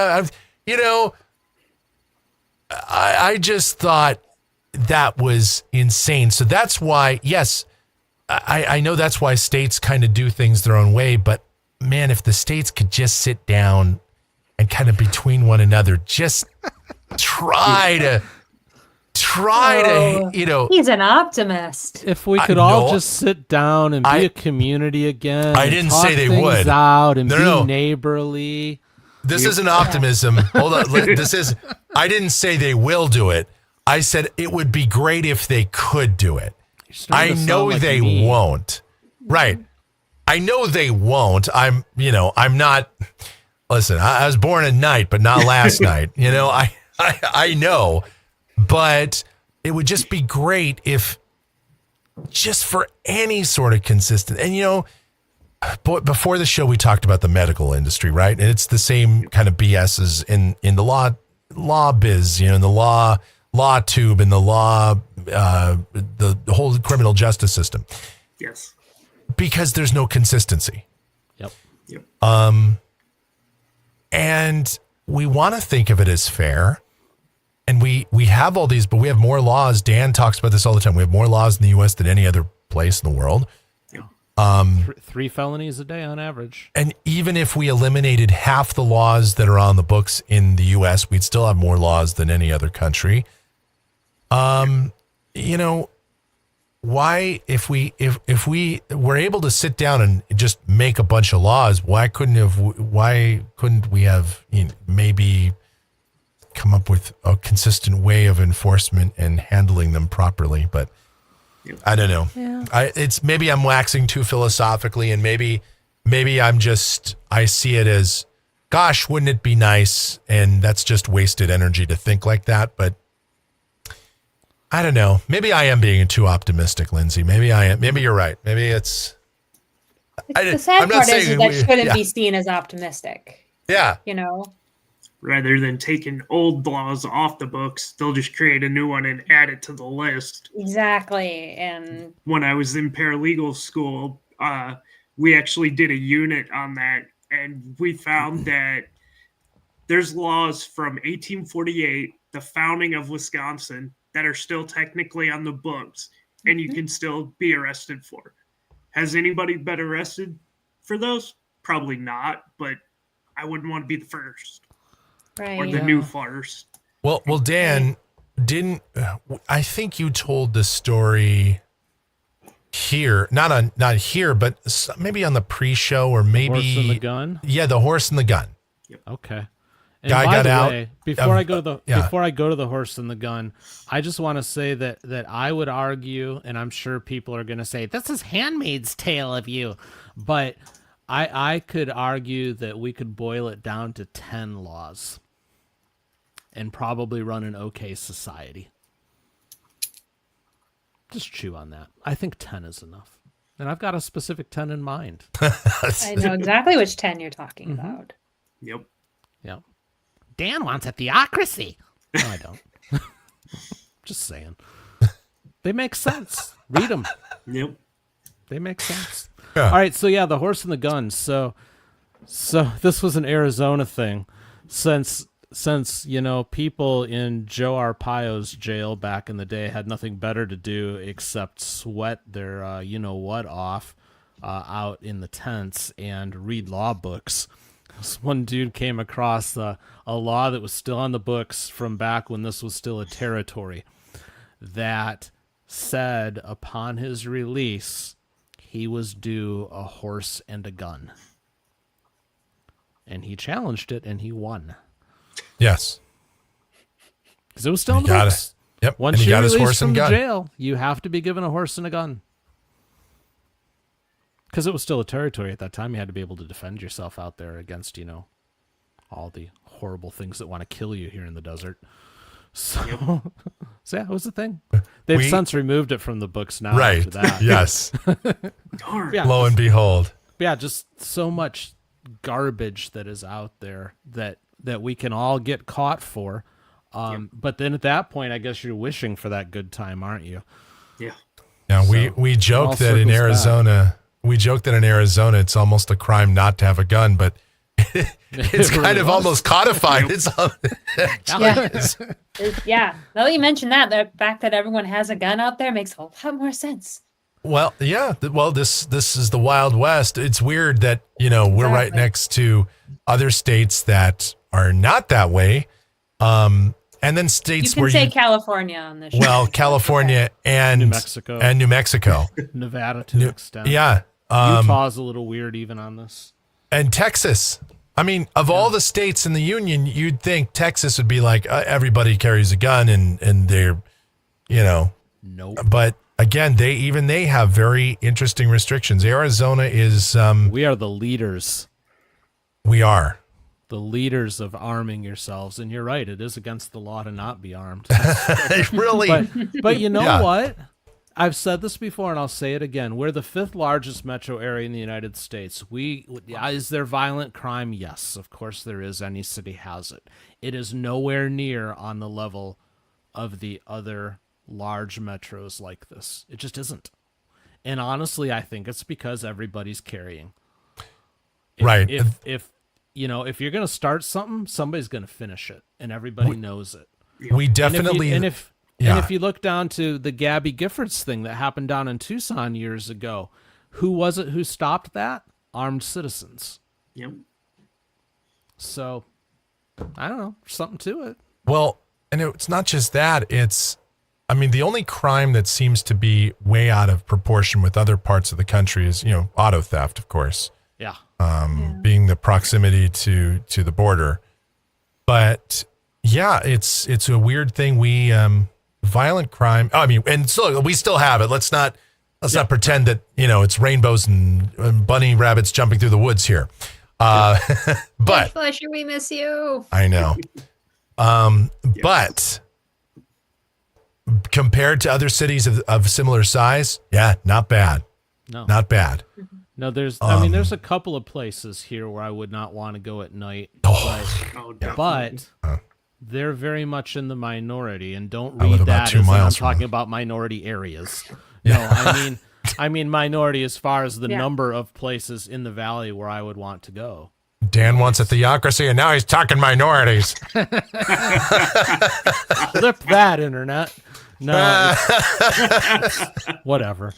I just thought that was insane. So that's why, yes, I know that's why states kind of do things their own way, but man, if the states could just sit down and kind of between one another, just try to, He's an optimist. If we could all no, just sit down and be a community again. I and didn't talk say they things would. out and No. be neighborly. This isn't optimism. Hold on. I didn't say they will do it. I said it would be great if they could do it. I know like they me. won't. Right. I know they won't. I'm not, listen, I was born at night, but not last night. I know, but it would just be great if just for any sort of consistent, and before the show, we talked about the medical industry, right? And it's the same kind of BS as in the law biz, in the law tube, and the law, the whole criminal justice system. Yes. Because there's no consistency. Yep. And we want to think of it as fair. And we have all these, but we have more laws. Dan talks about this all the time. We have more laws in the U.S. than any other place in the world. Three felonies a day on average. And even if we eliminated half the laws that are on the books in the U.S., we'd still have more laws than any other country. Why, if we were able to sit down and just make a bunch of laws, why couldn't we have maybe come up with a consistent way of enforcement and handling them properly? But I don't know. Yeah. It's maybe I'm waxing too philosophically, and maybe I see it as, gosh, wouldn't it be nice? And that's just wasted energy to think like that. But I don't know. Maybe I am being too optimistic, Lindsay. Maybe I am. Maybe you're right. Maybe it's. The sad I'm not part is saying that we- shouldn't yeah. be seen as optimistic. Yeah. Rather than taking old laws off the books, they'll just create a new one and add it to the list. Exactly. And When I was in paralegal school, we actually did a unit on that, and we found that there's laws from 1848, the founding of Wisconsin, that are still technically on the books, and you can still be arrested for. Has anybody been arrested for those? Probably not, but I wouldn't want to be the first right. or the new first. Well, Dan, I think you told the story here, not here, but maybe on the pre-show or maybe Horse and the gun. Yeah, the horse and the gun. Okay. And Guy by got the out way, before I go to the horse and the gun, I just want to say that I would argue, and I'm sure people are going to say this is Handmaid's Tale of you, but I could argue that we could boil it down to 10 laws and probably run an okay society. Just chew on that. I think 10 is enough. And I've got a specific 10 in mind. I know exactly which 10 you're talking about. Yep. Yeah. Dan wants a theocracy. No, I don't. Just saying. They make sense. Read them. Yep. They make sense. Yeah. All right. So yeah, the horse and the gun. So this was an Arizona thing. Since people in Joe Arpaio's jail back in the day had nothing better to do except sweat their off out in the tents and read law books. This one dude came across a law that was still on the books from back when this was still a territory that said upon his release he was due a horse and a gun. And he challenged it and he won. Yes. Because it was still in the Got books. it. Yep. Once and he you're got his released horse from and the gun. jail, you have to be given a horse and a gun. because it was still a territory at that time. You had to be able to defend yourself out there against, all the horrible things that want to kill you here in the desert. So, so yeah, it was a thing. They've since removed it from the books now. Right. After that. Yes. Darn. Yeah, Lo and behold. yeah, just so much garbage that is out there that we can all get caught for. But then at that point, I guess you're wishing for that good time, aren't you? Yeah. Now So, we joke all that in circles Arizona, it's almost a crime not to have a gun, but it's really kind of was. almost codified. It's Yeah. Now that you mention that, the fact that everyone has a gun out there makes a lot more sense. Well, yeah. Well, this is the Wild West. It's weird that, we're right Exactly. next to other states that are not that way. And then You states can where say California on this show. well, California and New Mexico. and New Mexico. Nevada to an extent. Yeah. Utah's a little weird even on this. And Texas. I mean, of all the states in the union, you'd think Texas would be like everybody carries a gun and they're, Nope. but again, they have very interesting restrictions. Arizona is, We are the leaders. we are. The leaders of arming yourselves. And you're right, it is against the law to not be armed. Really? But you know Yeah. what? I've said this before and I'll say it again. We're the 5th largest metro area in the United States. Is there violent crime? Yes, of course there is. Any city has it. It is nowhere near on the level of the other large metros like this. It just isn't. And honestly, I think it's because everybody's carrying. Right. If you're going to start something, somebody's going to finish it, and everybody knows it. We definitely. And if you look down to the Gabby Giffords thing that happened down in Tucson years ago, who was it who stopped that? Armed citizens. Yep. So, I don't know, something to it. Well, and it's not just that. The only crime that seems to be way out of proportion with other parts of the country is, auto theft, of course. Yeah. Being the proximity to the border. But yeah, it's a weird thing. We violent crime. And so we still have it. Let's not pretend that it's rainbows and bunny rabbits jumping through the woods here. But Fletcher, we miss you. I know. But compared to other cities of similar size, yeah, not bad. No. Not bad. No, there's a couple of places here where I would not want to go at night. Oh, definitely. But they're very much in the minority, and don't I live read about that 2 as in I'm miles from talking them. about minority areas. No, I mean minority as far as the number of places in the valley where I would want to go. Dan wants a theocracy, and now he's talking minorities. Flip that, internet. No, whatever.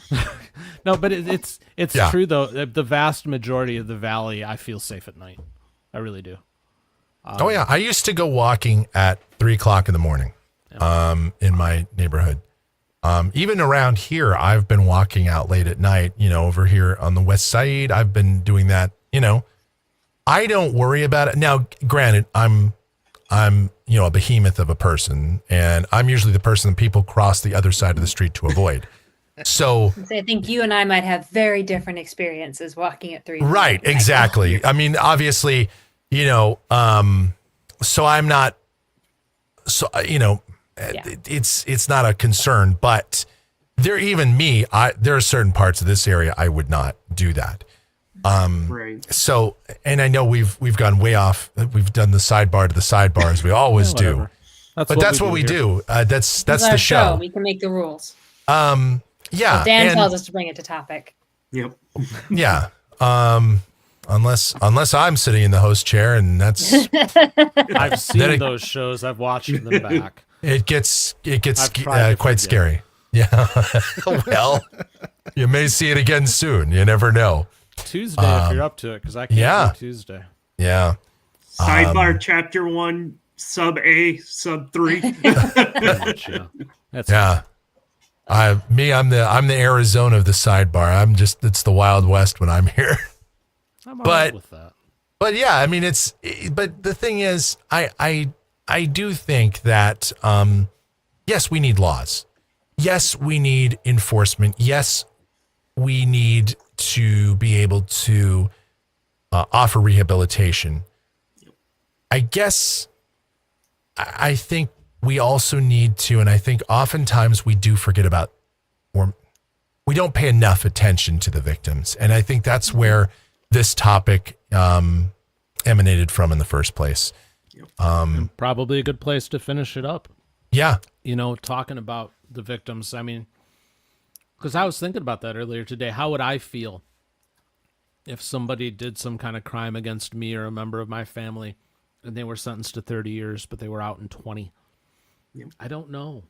No, but it's Yeah. true though. The vast majority of the valley, I feel safe at night. I really do. Oh yeah, I used to go walking at 3:00 in the morning, in my neighborhood. Even around here, I've been walking out late at night. Over here on the west side, I've been doing that. I don't worry about it. Now, granted, I'm a behemoth of a person, and I'm usually the person that people cross the other side of the street to avoid. So, I think you and I might have very different experiences walking at 3. right, exactly. Obviously, so I'm not, it's not a concern, but there are certain parts of this area I would not do that. Right. So, and I know we've gone way off. We've done the sidebar to the sidebar as we always do. Whatever. But that's what we here. do. That's It's the our show. We can make the rules. Yeah. Dan and- tells us to bring it to topic. Yep. Yeah. Unless I'm sitting in the host chair, and that's I've seen Then it- those shows. I've watched them back. it gets I've tried to quite forget. scary. Yeah. Well, you may see it again soon. You never know. Tuesday, if you're up to it, because I can't yeah. do Tuesday. Yeah. Sidebar chapter 1, sub A, sub 3. Pretty much, yeah. That's Yeah. I'm the Arizona of the sidebar. It's the Wild West when I'm here. I'm all but- right with that. But yeah, but the thing is, I do think that, yes, we need laws. Yes, we need enforcement. Yes, we need to be able to offer rehabilitation. I guess I think we also need to, and I think oftentimes we do forget about, or we don't pay enough attention to the victims. And I think that's where this topic emanated from in the first place. And probably a good place to finish it up. Yeah. Talking about the victims. I mean, because I was thinking about that earlier today. How would I feel if somebody did some kind of crime against me or a member of my family and they were sentenced to 30 years, but they were out in 20? Yep. I don't know.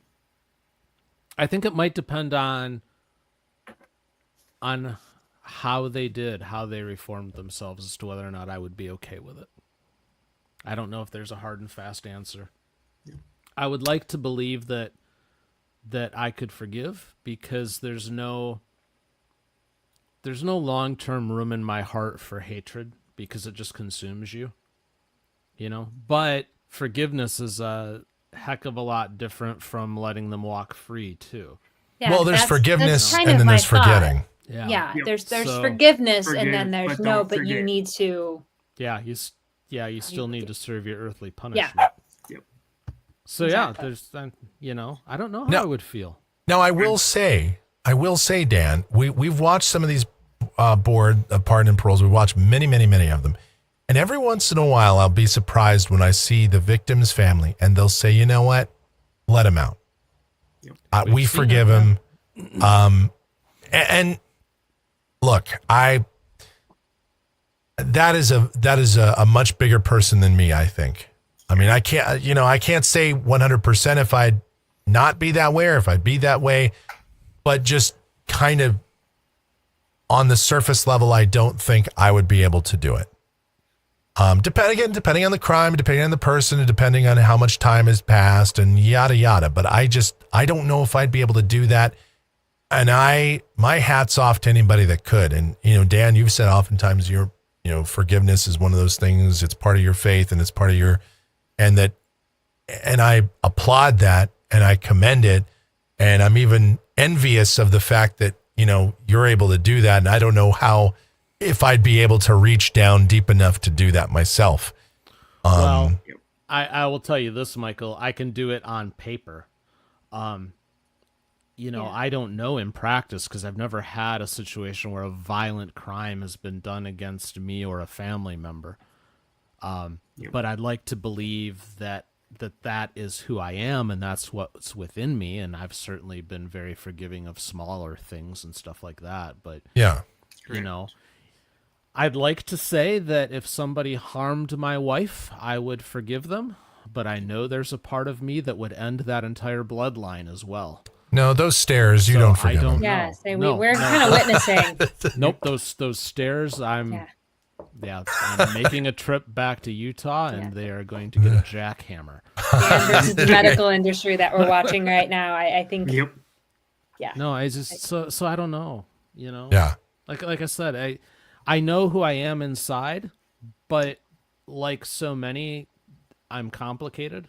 I think it might depend on how they did, how they reformed themselves as to whether or not I would be okay with it. I don't know if there's a hard and fast answer. Yeah. I would like to believe that I could forgive, because there's no long-term room in my heart for hatred, because it just consumes you, But forgiveness is a heck of a lot different from letting them walk free too. Yeah, Well, there's that's forgiveness kind and of then my there's thought. forgetting. Yeah, Yep. there's So- forgiveness, and Forgive, then there's but no, don't but you forget. need to. Yeah, you still need to serve your earthly Yeah. punishment. Yep. So Exactly. there's I don't know how No. I would feel. Now, I will say, Dan, we've watched some of these board of pardon and paroles. We've watched many, many, many of them. And every once in a while, I'll be surprised when I see the victim's family and they'll say, you know what? Let him out. Yep. We We've seen forgive that, him. And look, that is a much bigger person than me, I think. I mean, I can't say 100% if I'd not be that way or if I'd be that way, but just kind of on the surface level, I don't think I would be able to do it. Depending on the crime, depending on the person, and depending on how much time has passed and yada, yada. But I don't know if I'd be able to do that. And my hat's off to anybody that could. And, Dan, you've said oftentimes forgiveness is one of those things. It's part of your faith and it's part of and I applaud that and I commend it. And I'm even envious of the fact that, you're able to do that. And I don't know if I'd be able to reach down deep enough to do that myself. Well, I will tell you this, Michael. I can do it on paper. I don't know in practice, because I've never had a situation where a violent crime has been done against me or a family member. But I'd like to believe that is who I am, and that's what's within me. And I've certainly been very forgiving of smaller things and stuff like that. But Yeah. I'd like to say that if somebody harmed my wife, I would forgive them. But I know there's a part of me that would end that entire bloodline as well. No, those stairs, you So don't I forgive don't them. Yeah, No. so No, we're no. kind of witnessing. Nope, those stairs. I'm making a trip back to Utah, and they are going to get a jackhammer. Dan versus the medical industry that we're watching right now. I think. Yep. Yeah. No, I just so I don't know. Yeah. Like I said, I know who I am inside, but like so many, I'm complicated.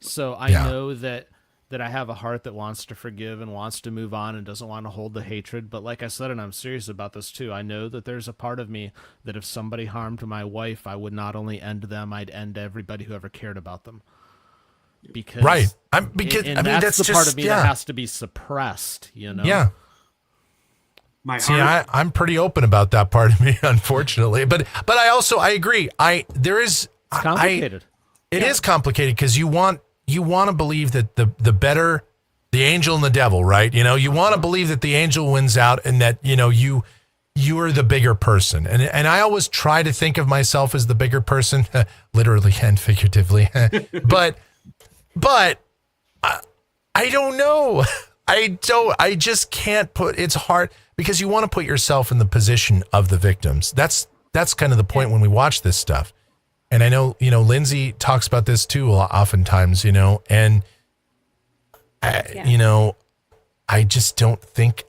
So I know that I have a heart that wants to forgive and wants to move on and doesn't want to hold the hatred. But like I said, and I'm serious about this too, I know that there's a part of me that if somebody harmed my wife, I would not only end them, I'd end everybody who ever cared about them. Because Right. and that's the part of me yeah. that has to be suppressed, Yeah. My See, heart. I'm pretty open about that part of me, unfortunately. But I agree. It's complicated. It is complicated because you want to believe that the better the angel and the devil, right? You want to believe that the angel wins out and that you are the bigger person. And I always try to think of myself as the bigger person, literally and figuratively. but I don't know. I just can't it's hard because you want to put yourself in the position of the victims. That's kind of the point when we watch this stuff. And I know, Lindsay talks about this too, oftentimes, and I just don't think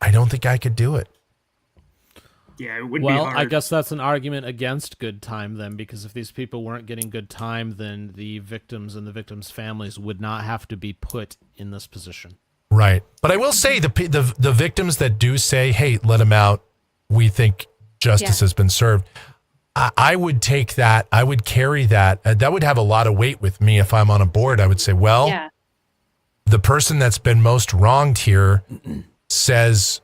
I could do it. Yeah, it would be Well, hard. I guess that's an argument against good time then, because if these people weren't getting good time, then the victims and the victims' families would not have to be put in this position. Right. But I will say the victims that do say, hey, let him out, we think justice has been served. I would take that. I would carry that. That would have a lot of weight with me if I'm on a board. I would say, well, Yeah. the person that's been most wronged here says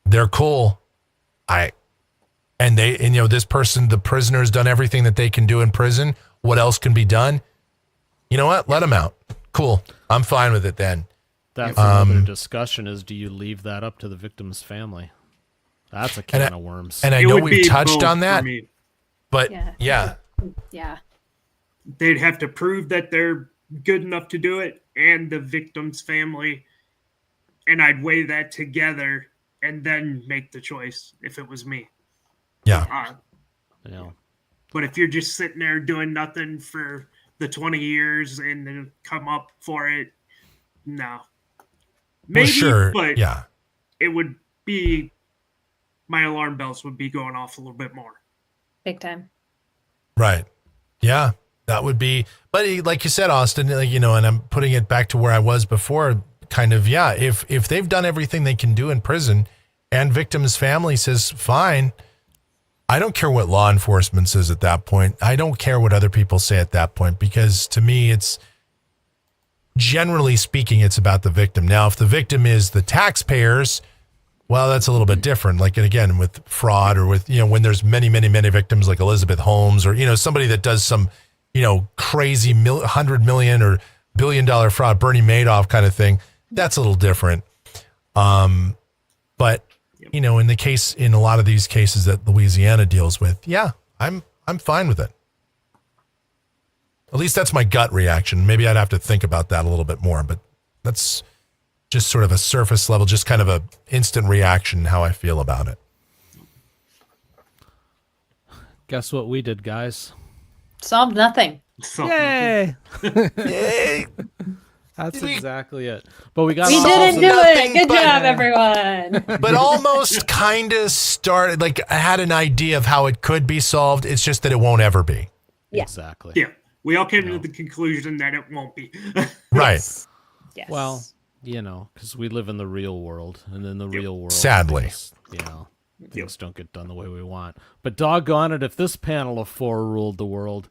they're cool. And this person, the prisoner's done everything that they can do in prison. What else can be done? You know what? Let them out. Cool. I'm fine with it then. That's another discussion is, do you leave that up to the victim's family? That's a can of worms. And I It know would we've be touched both on for that, me. but Yeah. yeah. They'd have to prove that they're good enough to do it, and the victim's family, and I'd weigh that together and then make the choice if it was me. Yeah. But if you're just sitting there doing nothing for the 20 years and then come up for it, no. Maybe, Well, sure. but Yeah. it would be, my alarm bells would be going off a little bit more. Big time. Right. Yeah. That would be, but like you said, Austin, and I'm putting it back to where I was before, kind of, yeah. If they've done everything they can do in prison and victim's family says, fine, I don't care what law enforcement says at that point. I don't care what other people say at that point, because to me, it's generally speaking, it's about the victim. Now, if the victim is the taxpayers, well, that's a little bit different. Like, and again, with fraud or with, when there's many, many, many victims like Elizabeth Holmes or, somebody that does some, crazy $100 million or $1 billion fraud, Bernie Madoff kind of thing, that's a little different. But, in a lot of these cases that Louisiana deals with, yeah, I'm fine with it. At least that's my gut reaction. Maybe I'd have to think about that a little bit more, but that's just sort of a surface level, just kind of a instant reaction, how I feel about it. Guess what we did, guys? Solved nothing. So, Yay! Yay! That's exactly it. But we got We all didn't the- do it. nothing Good but- job, everyone. But almost kind of started, like I had an idea of how it could be solved. It's just that it won't ever be. Yeah. Exactly. yeah, we all came to the conclusion that it won't be. Right. Yes. Well, because we live in the real world, and in the real world, Sadly. things don't get done the way we want. But doggone it, if this panel of 4 ruled the world,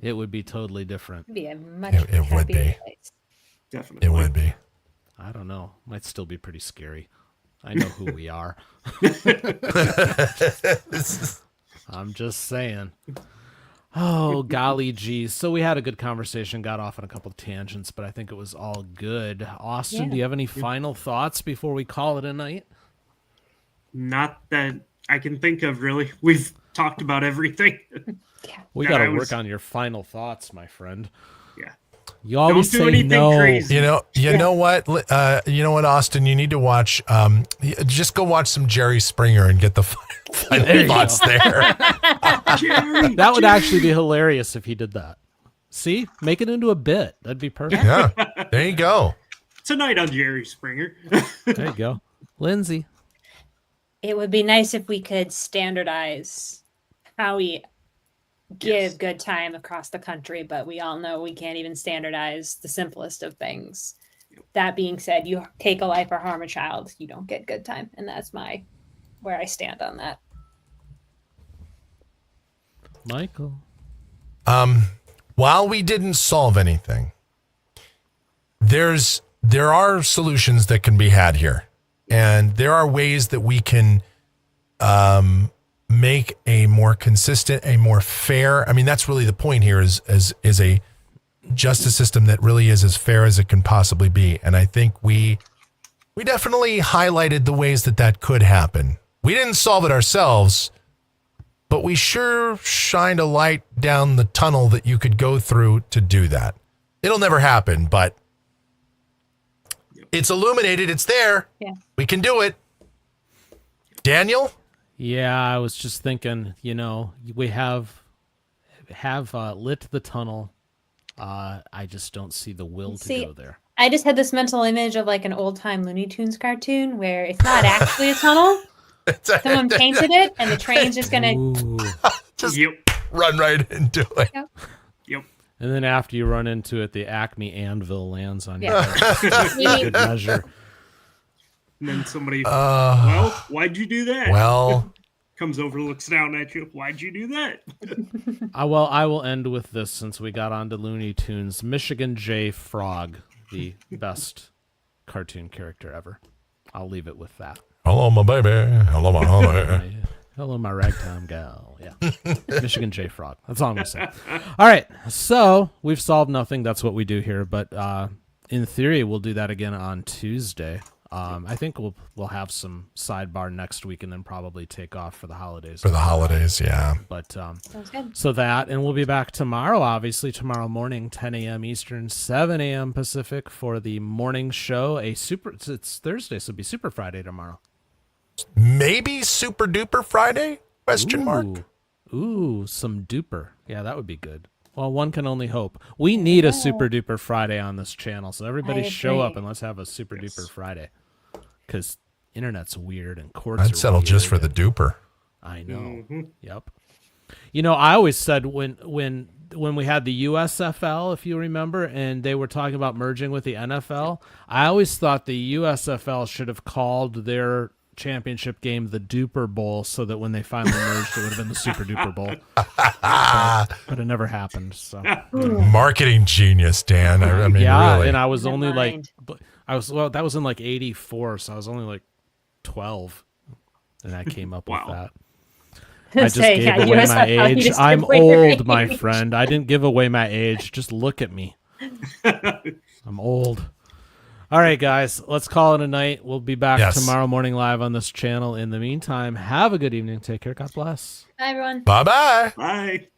it would be totally different. It'd be a much It would happier be. place. Definitely. It would be. I don't know. Might still be pretty scary. I know who we are. I'm just saying. Oh, golly geez. So we had a good conversation, got off on a couple of tangents, but I think it was all good. Austin, Yeah. do you have any final thoughts before we call it a night? Not that I can think of, really. We've talked about everything. Yeah. We No, got to I was- work on your final thoughts, my friend. Yeah. You always Don't do say anything no. crazy. You know what? You know what, Austin? You need to watch. Just go watch some Jerry Springer and get the final There you thoughts go. there. Jerry, That would Jerry. actually be hilarious if he did that. See? Make it into a bit. That'd be perfect. Yeah, there you go. Tonight on Jerry Springer. There you go. Lindsay. It would be nice if we could standardize how we give Yes. good time across the country, but we all know we can't even standardize the simplest of things. That being said, you take a life or harm a child, you don't get good time. And that's where I stand on that. Michael. While we didn't solve anything, there are solutions that can be had here, and there are ways that we can make a more consistent, a more fair. I mean, that's really the point here is a justice system that really is as fair as it can possibly be. And I think we definitely highlighted the ways that could happen. We didn't solve it ourselves, but we sure shined a light down the tunnel that you could go through to do that. It'll never happen, but it's illuminated. It's there. Yeah. We can do it. Daniel? Yeah, I was just thinking, we have lit the tunnel. I just don't see the will to go there. I just had this mental image of like an old time Looney Tunes cartoon where it's not actually a tunnel. Someone painted it and the train's just going to. Ooh. Just Yep. run right into it. Yep. And then after you run into it, the Acme anvil lands on you. Yeah. Good measure. And then somebody, well, why'd you do that? Well, comes over, looks down at you. Why'd you do that? I will end with this since we got onto Looney Tunes. Michigan J. Frog, the best cartoon character ever. I'll leave it with that. Hello, my baby. Hello, my honey. Hello, my ragtime gal. Yeah. Michigan J. Frog. That's all I'm going to say. All right. So we've solved nothing. That's what we do here. But in theory, we'll do that again on Tuesday. I think we'll have some sidebar next week and then probably take off for the holidays. For the holidays, yeah. But Sounds good. so that, and we'll be back tomorrow, obviously, tomorrow morning, 10 a.m. Eastern, 7 a.m. Pacific for the morning show. It's Thursday, so it'll be Super Friday tomorrow. Maybe Super Duper Friday? Question mark. Ooh, some duper. Yeah, that would be good. Well, one can only hope. We need a Super Duper Friday on this channel, so everybody show up and let's have a Super Duper Friday. Because internet's weird and courts I'd are settle weird just for the duper. I know. Yep. You know, I always said when we had the USFL, if you remember, and they were talking about merging with the NFL, I always thought the USFL should have called their championship game the Duper Bowl so that when they finally merged it would have been the Super Duper Bowl. But it never happened. So Marketing genius, Dan. I mean, yeah, really. and I was only mind. that was in like 84, so I was only like 12 and I came up with that. I just Say, gave yeah, away my USFL, you age. just I'm gave away your old, my age. friend. I didn't give away my age. Just look at me. I'm old. All right, guys, let's call it a night. We'll be back tomorrow morning live on this channel. In the meantime, have a good evening. Take care. God bless. Bye, everyone. Bye-bye. Bye.